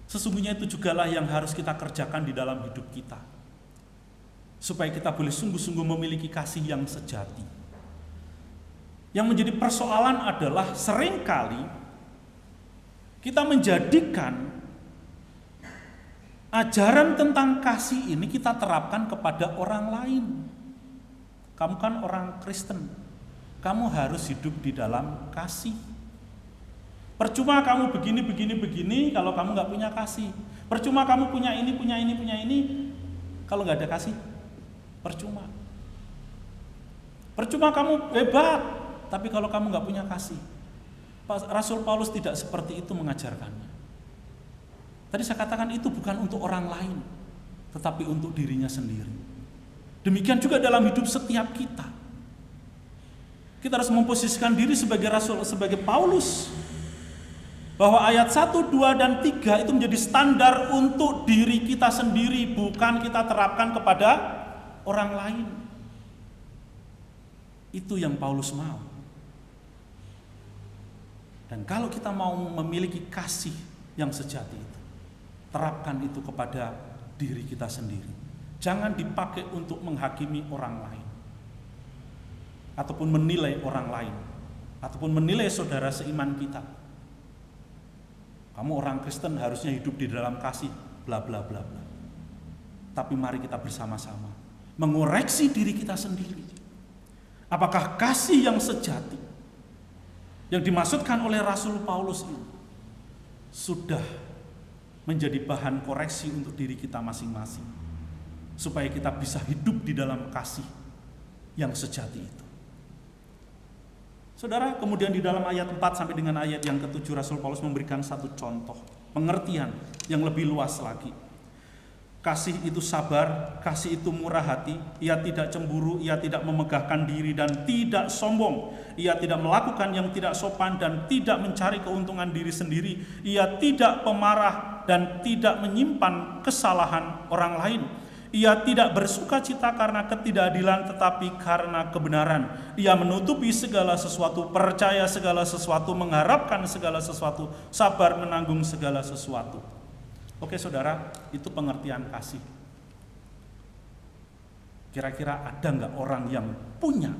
Sesungguhnya itu jugalah yang harus kita kerjakan di dalam hidup kita, supaya kita boleh sungguh-sungguh memiliki kasih yang sejati. Yang menjadi persoalan adalah seringkali kita menjadikan ajaran tentang kasih ini kita terapkan kepada orang lain. Kamu kan orang Kristen, kamu harus hidup di dalam kasih. Percuma kamu begini kalau kamu nggak punya kasih. Percuma kamu punya ini kalau nggak ada kasih. Percuma. Percuma kamu hebat, tapi kalau kamu nggak punya kasih. Rasul Paulus tidak seperti itu mengajarkannya. Tadi saya katakan itu bukan untuk orang lain, tetapi untuk dirinya sendiri. Demikian juga dalam hidup setiap kita. Kita harus memposisikan diri sebagai Rasul, sebagai Paulus. Bahwa ayat 1, 2, dan 3 itu menjadi standar untuk diri kita sendiri, bukan kita terapkan kepada orang lain. Itu yang Paulus mau. Dan kalau kita mau memiliki kasih yang sejati itu, terapkan itu kepada diri kita sendiri. Jangan dipakai untuk menghakimi orang lain, ataupun menilai orang lain, ataupun menilai saudara seiman kita. Kamu orang Kristen harusnya hidup di dalam kasih, bla bla bla bla. Tapi mari kita bersama-sama mengoreksi diri kita sendiri. Apakah kasih yang sejati yang dimaksudkan oleh Rasul Paulus ini sudah menjadi bahan koreksi untuk diri kita masing-masing, supaya kita bisa hidup di dalam kasih yang sejati itu. Saudara, kemudian di dalam ayat 4 sampai dengan ayat yang ke-7 Rasul Paulus memberikan satu contoh pengertian yang lebih luas lagi. Kasih itu sabar, kasih itu murah hati, ia tidak cemburu, ia tidak memegahkan diri dan tidak sombong, ia tidak melakukan yang tidak sopan dan tidak mencari keuntungan diri sendiri, ia tidak pemarah dan tidak menyimpan kesalahan orang lain. Ia tidak bersukacita karena ketidakadilan tetapi karena kebenaran. Ia menutupi segala sesuatu, percaya segala sesuatu, mengharapkan segala sesuatu, sabar menanggung segala sesuatu. Oke saudara, itu pengertian kasih. Kira-kira ada nggak orang yang punya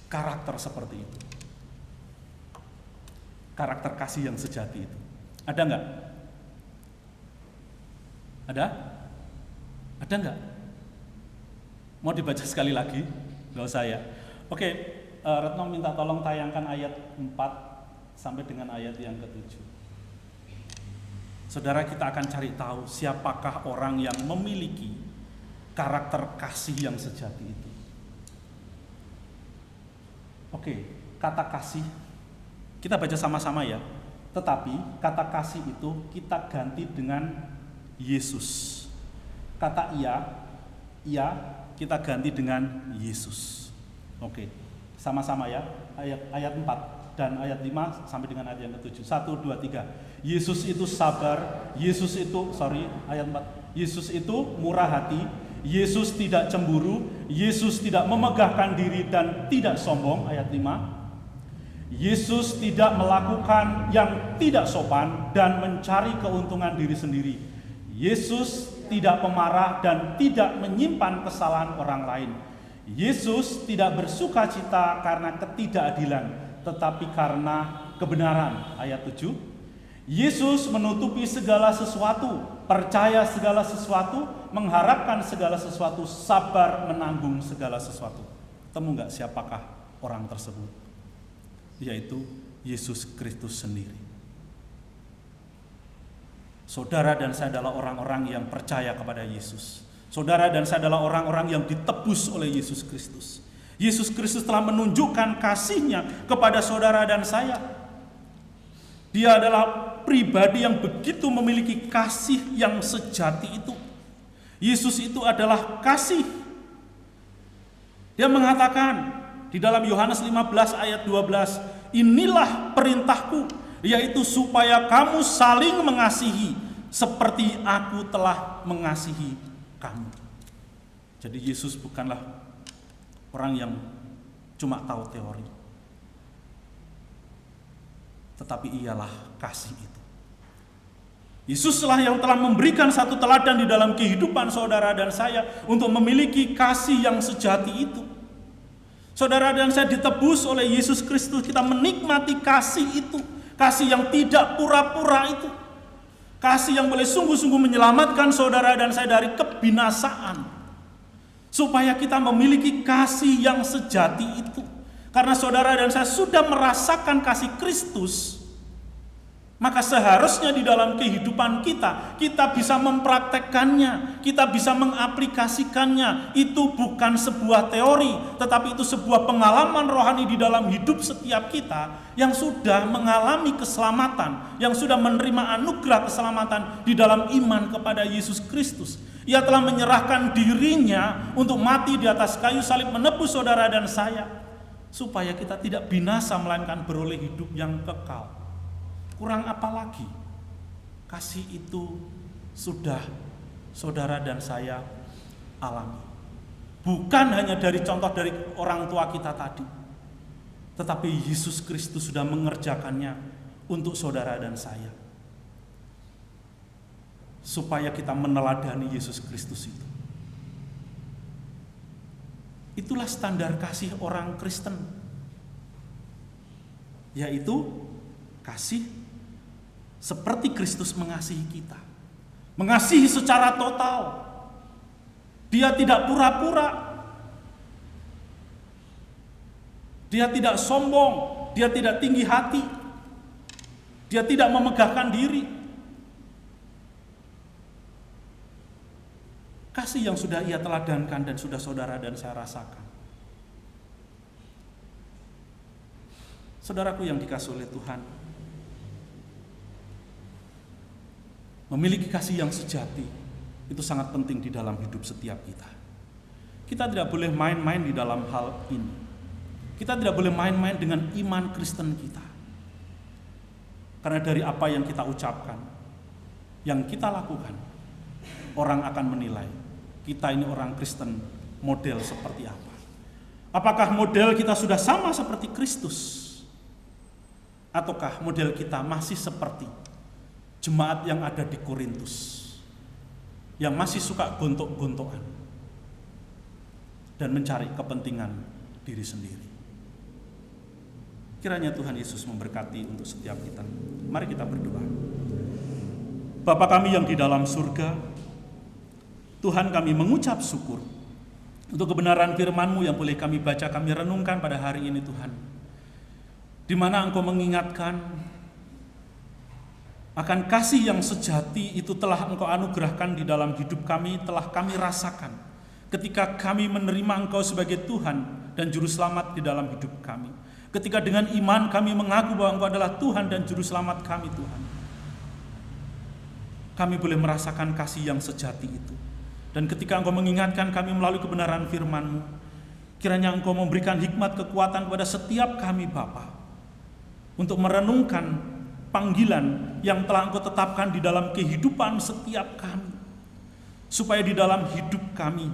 karakter seperti itu? karakter kasih yang sejati itu? Ada nggak? Ada? Ada nggak? Mau dibaca sekali lagi? Nggak usah ya. Oke, Retno minta tolong tayangkan ayat 4 sampai dengan ayat yang ke-7. Saudara, kita akan cari tahu siapakah orang yang memiliki karakter kasih yang sejati itu. Oke, kata kasih kita baca sama-sama ya. Tetapi kata kasih itu kita ganti dengan Yesus. Kata iya kita ganti dengan Yesus. Oke, sama-sama ya. Ayat 4 dan ayat 5 sampai dengan ayat yang ke-7. 1, 2, 3. Yesus itu sabar, ayat 4. Yesus itu murah hati, Yesus tidak cemburu, Yesus tidak memegahkan diri dan tidak sombong, ayat 5. Yesus tidak melakukan yang tidak sopan dan mencari keuntungan diri sendiri. Yesus tidak pemarah dan tidak menyimpan kesalahan orang lain. Yesus tidak bersukacita karena ketidakadilan, tetapi karena kebenaran, ayat 7. Yesus menutupi segala sesuatu, percaya segala sesuatu, mengharapkan segala sesuatu, sabar menanggung segala sesuatu. Temu nggak siapakah orang tersebut? Yaitu Yesus Kristus sendiri. Saudara dan saya adalah orang-orang yang percaya kepada Yesus. Saudara dan saya adalah orang-orang yang ditebus oleh Yesus Kristus. Yesus Kristus telah menunjukkan kasih-Nya kepada saudara dan saya. Dia adalah pribadi yang begitu memiliki kasih yang sejati itu. Yesus itu adalah kasih. Dia mengatakan di dalam Yohanes 15 ayat 12, inilah perintahku, yaitu supaya kamu saling mengasihi seperti aku telah mengasihi kamu. Jadi Yesus bukanlah orang yang cuma tahu teori, tetapi ialah kasih itu. Yesuslah yang telah memberikan satu teladan di dalam kehidupan saudara dan saya untuk memiliki kasih yang sejati itu. Saudara dan saya ditebus oleh Yesus Kristus, kita menikmati kasih itu, kasih yang tidak pura-pura itu, kasih yang boleh sungguh-sungguh menyelamatkan saudara dan saya dari kebinasaan, supaya kita memiliki kasih yang sejati itu. Karena saudara dan saya sudah merasakan kasih Kristus, maka seharusnya di dalam kehidupan kita bisa mempraktekkannya, kita bisa mengaplikasikannya. Itu bukan sebuah teori, tetapi itu sebuah pengalaman rohani di dalam hidup setiap kita yang sudah mengalami keselamatan, yang sudah menerima anugerah keselamatan di dalam iman kepada Yesus Kristus. Ia telah menyerahkan dirinya untuk mati di atas kayu salib menebus saudara dan saya, supaya kita tidak binasa melainkan beroleh hidup yang kekal. Kurang apa lagi? Kasih itu sudah saudara dan saya alami. Bukan hanya dari contoh dari orang tua kita tadi, tetapi Yesus Kristus sudah mengerjakannya untuk saudara dan saya, supaya kita meneladani Yesus Kristus itu. Itulah standar kasih orang Kristen, yaitu kasih seperti Kristus mengasihi kita. Mengasihi secara total. Dia tidak pura-pura. Dia tidak sombong. Dia tidak tinggi hati. Dia tidak memegahkan diri. Kasih yang sudah ia teladankan dan sudah saudara dan saya rasakan. Saudaraku yang dikasihi oleh Tuhan, memiliki kasih yang sejati itu sangat penting di dalam hidup setiap kita. Kita tidak boleh main-main di dalam hal ini. Kita tidak boleh main-main dengan iman Kristen kita. Karena dari apa yang kita ucapkan, yang kita lakukan, orang akan menilai kita ini orang Kristen model seperti apa. Apakah model kita sudah sama seperti Kristus? Ataukah model kita masih seperti jemaat yang ada di Korintus, yang masih suka gontok-gontokan dan mencari kepentingan diri sendiri? Kiranya Tuhan Yesus memberkati untuk setiap kita. Mari kita berdoa. Bapa kami yang di dalam surga, Tuhan, kami mengucap syukur untuk kebenaran firman-Mu yang boleh kami baca, kami renungkan pada hari ini Tuhan. Di mana Engkau mengingatkan akan kasih yang sejati itu telah Engkau anugerahkan di dalam hidup kami, telah kami rasakan ketika kami menerima Engkau sebagai Tuhan dan Juru Selamat di dalam hidup kami. Ketika dengan iman kami mengaku bahwa Engkau adalah Tuhan dan Juru Selamat kami Tuhan. Kami boleh merasakan kasih yang sejati itu. Dan ketika Engkau mengingatkan kami melalui kebenaran firman-Mu, kiranya Engkau memberikan hikmat kekuatan kepada setiap kami Bapa untuk merenungkan panggilan yang telah Engkau tetapkan di dalam kehidupan setiap kami. Supaya di dalam hidup kami,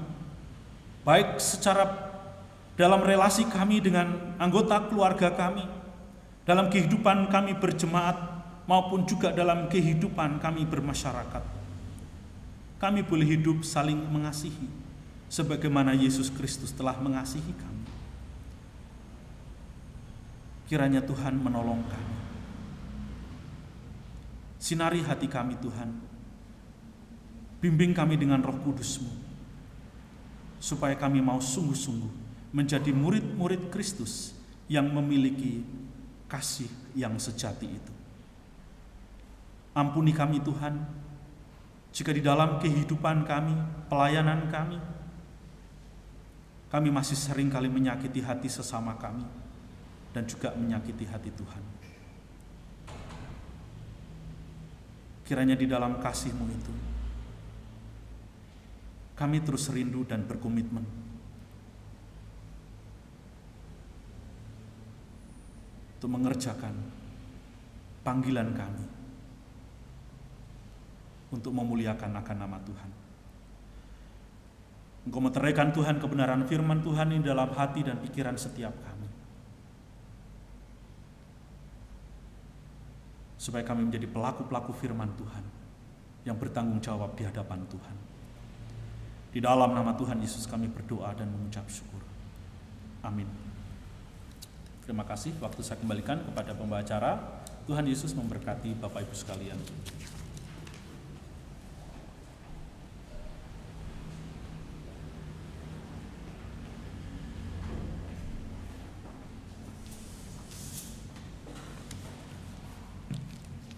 baik secara dalam relasi kami dengan anggota keluarga kami, dalam kehidupan kami berjemaat, maupun juga dalam kehidupan kami bermasyarakat, kami boleh hidup saling mengasihi, sebagaimana Yesus Kristus telah mengasihi kami. Kiranya Tuhan menolong kami. Sinari hati kami Tuhan, bimbing kami dengan Roh Kudus-Mu, supaya kami mau sungguh-sungguh menjadi murid-murid Kristus yang memiliki kasih yang sejati itu. Ampuni kami Tuhan, jika di dalam kehidupan kami, pelayanan kami masih sering kali menyakiti hati sesama kami, dan juga menyakiti hati Tuhan. Kiranya di dalam kasih-Mu itu, kami terus rindu dan berkomitmen untuk mengerjakan panggilan kami untuk memuliakan akan nama Tuhan. Engkau meteraikan Tuhan kebenaran firman Tuhan ini dalam hati dan pikiran setiap kami, supaya kami menjadi pelaku-pelaku firman Tuhan yang bertanggung jawab di hadapan Tuhan. Di dalam nama Tuhan Yesus kami berdoa dan mengucap syukur. Amin. Terima kasih. Waktu saya kembalikan kepada pembawa acara. Tuhan Yesus memberkati Bapak Ibu sekalian.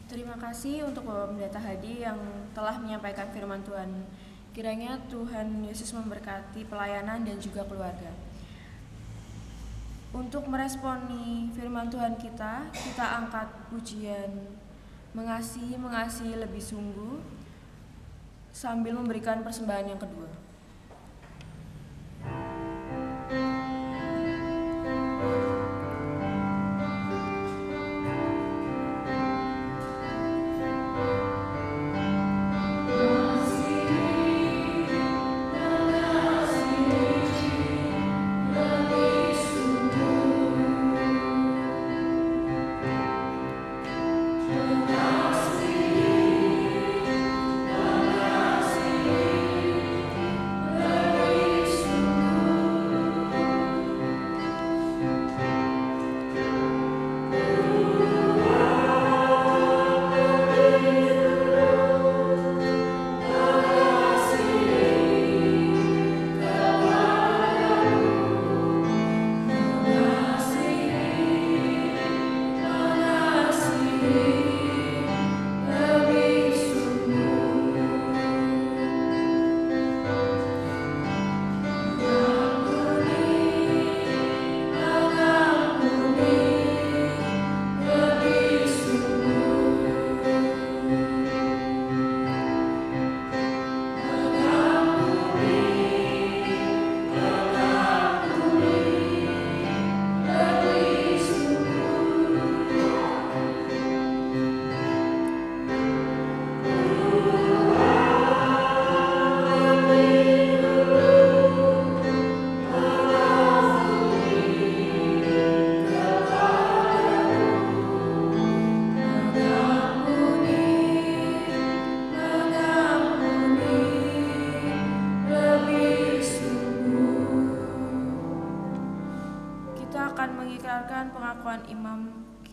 Terima kasih untuk Bapak Pendeta Hadi yang telah menyampaikan firman Tuhan. Kiranya Tuhan Yesus memberkati pelayanan dan juga keluarga. Untuk meresponi firman Tuhan kita angkat pujian mengasihi lebih sungguh sambil memberikan persembahan yang kedua.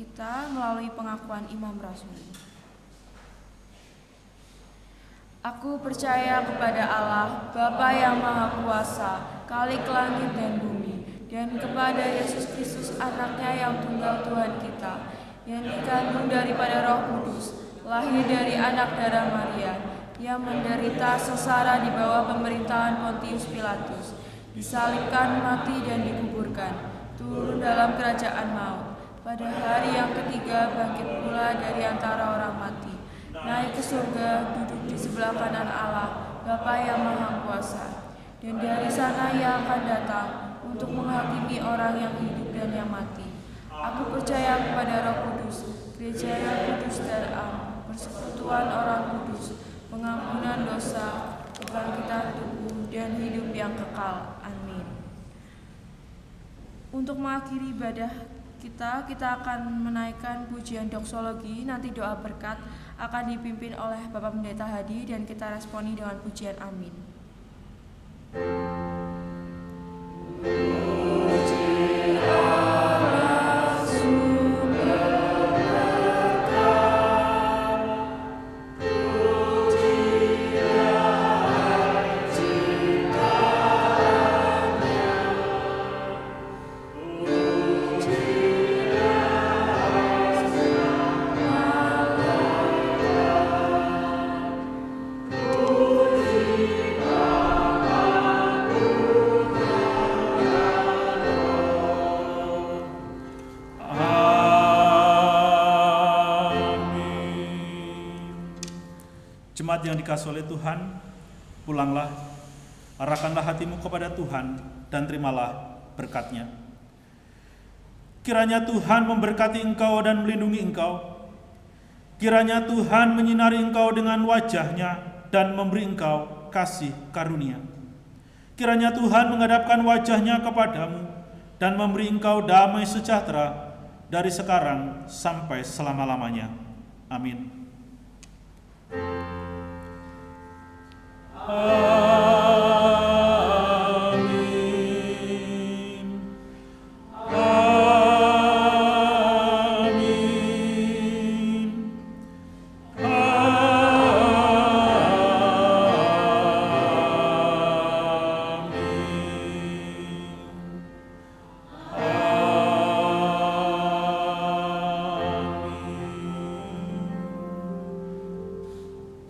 kita melalui pengakuan Imam Rasuli. Aku percaya kepada Allah, Bapa yang Maha Kuasa, Khalik langit dan bumi, dan kepada Yesus Kristus anaknya yang tunggal Tuhan kita, yang dikandung daripada Roh Kudus, lahir dari anak darah Maria, yang menderita sengsara di bawah pemerintahan Pontius Pilatus, disalibkan, mati dan dikuburkan, turun dalam kerajaan maut, pada hari yang ketiga bangkit pula dari antara orang mati, naik ke surga, duduk di sebelah kanan Allah, Bapa yang Maha Kuasa, dan dari sana Ia akan datang untuk menghakimi orang yang hidup dan yang mati. Aku percaya kepada Roh Kudus, gereja yang kudus dan am, persekutuan orang kudus, pengampunan dosa, kebangkitan tubuh, dan hidup yang kekal. Amin. Untuk mengakhiri ibadah kita akan menaikkan pujian doksologi. Nanti doa berkat akan dipimpin oleh Bapak Pendeta Hadi dan kita responi dengan pujian amin. Jemaat yang dikasihi oleh Tuhan, pulanglah, arahkanlah hatimu kepada Tuhan, dan terimalah berkat-Nya. Kiranya Tuhan memberkati engkau dan melindungi engkau. Kiranya Tuhan menyinari engkau dengan wajah-Nya dan memberi engkau kasih karunia. Kiranya Tuhan menghadapkan wajah-Nya kepadamu dan memberi engkau damai sejahtera dari sekarang sampai selama-lamanya. Amin. Amin. Amin.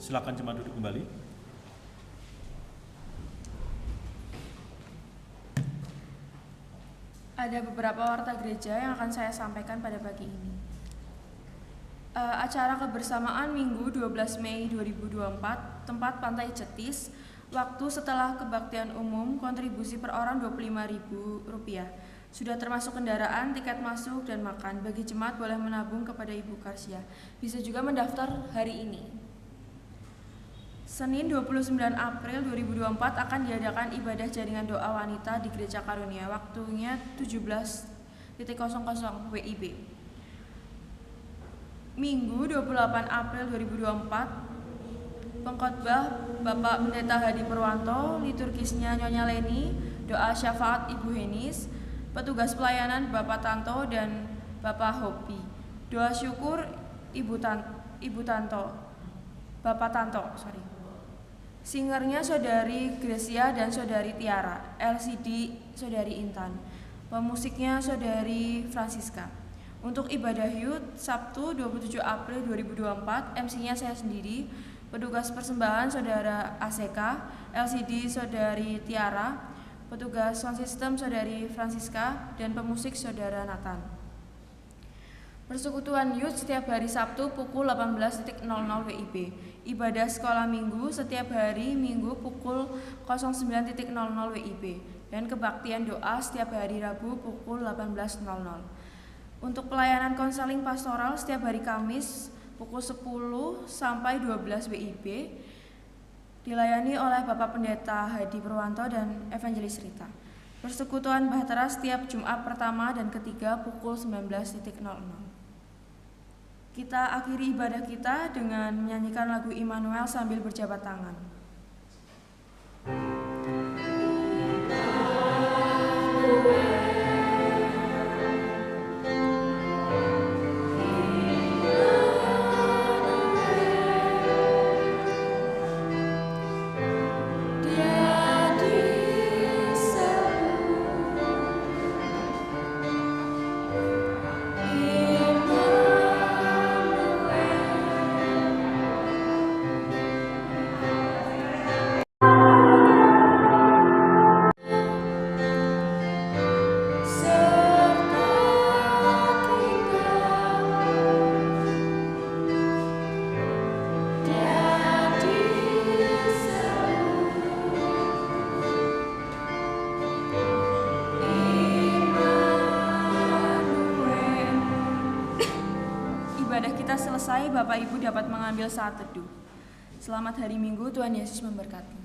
Silakan jemaat duduk kembali. Ada beberapa warta gereja yang akan saya sampaikan pada pagi ini. Acara kebersamaan Minggu 12 Mei 2024, tempat Pantai Cetis, waktu setelah kebaktian umum, kontribusi per orang Rp25.000. Sudah termasuk kendaraan, tiket masuk, dan makan. Bagi jemaat boleh menabung kepada Ibu Karsia. Bisa juga mendaftar hari ini. Senin 29 April 2024 akan diadakan ibadah jaringan doa wanita di Gereja Karunia. Waktunya 17.00 WIB. Minggu 28 April 2024, pengkhotbah Bapak Pendeta Hadi Purwanto, liturgisnya Nyonya Leni, doa syafaat Ibu Henis, petugas pelayanan Bapak Tanto dan Bapak Hopi, doa syukur Bapak Tanto. Singernya Saudari Gracia dan Saudari Tiara, LCD Saudari Intan, pemusiknya Saudari Francisca. Untuk ibadah Youth Sabtu 27 April 2024, MC-nya saya sendiri, petugas persembahan Saudara ACK, LCD Saudari Tiara, petugas sound system Saudari Francisca, dan pemusik Saudara Nathan. Persekutuan Youth setiap hari Sabtu pukul 18.00 WIB. Ibadah sekolah minggu setiap hari Minggu pukul 09.00 WIB. Dan kebaktian doa setiap hari Rabu pukul 18.00. Untuk pelayanan konseling pastoral setiap hari Kamis pukul 10 sampai 12 WIB. Dilayani oleh Bapak Pendeta Hadi Purwanto dan Evangelis Rita. Persekutuan Bahtera setiap Jumat pertama dan ketiga pukul 19.00. Kita akhiri ibadah kita dengan menyanyikan lagu Immanuel sambil berjabat tangan. selesai, Bapak Ibu dapat mengambil saat teduh. Selamat hari Minggu, Tuhan Yesus memberkati.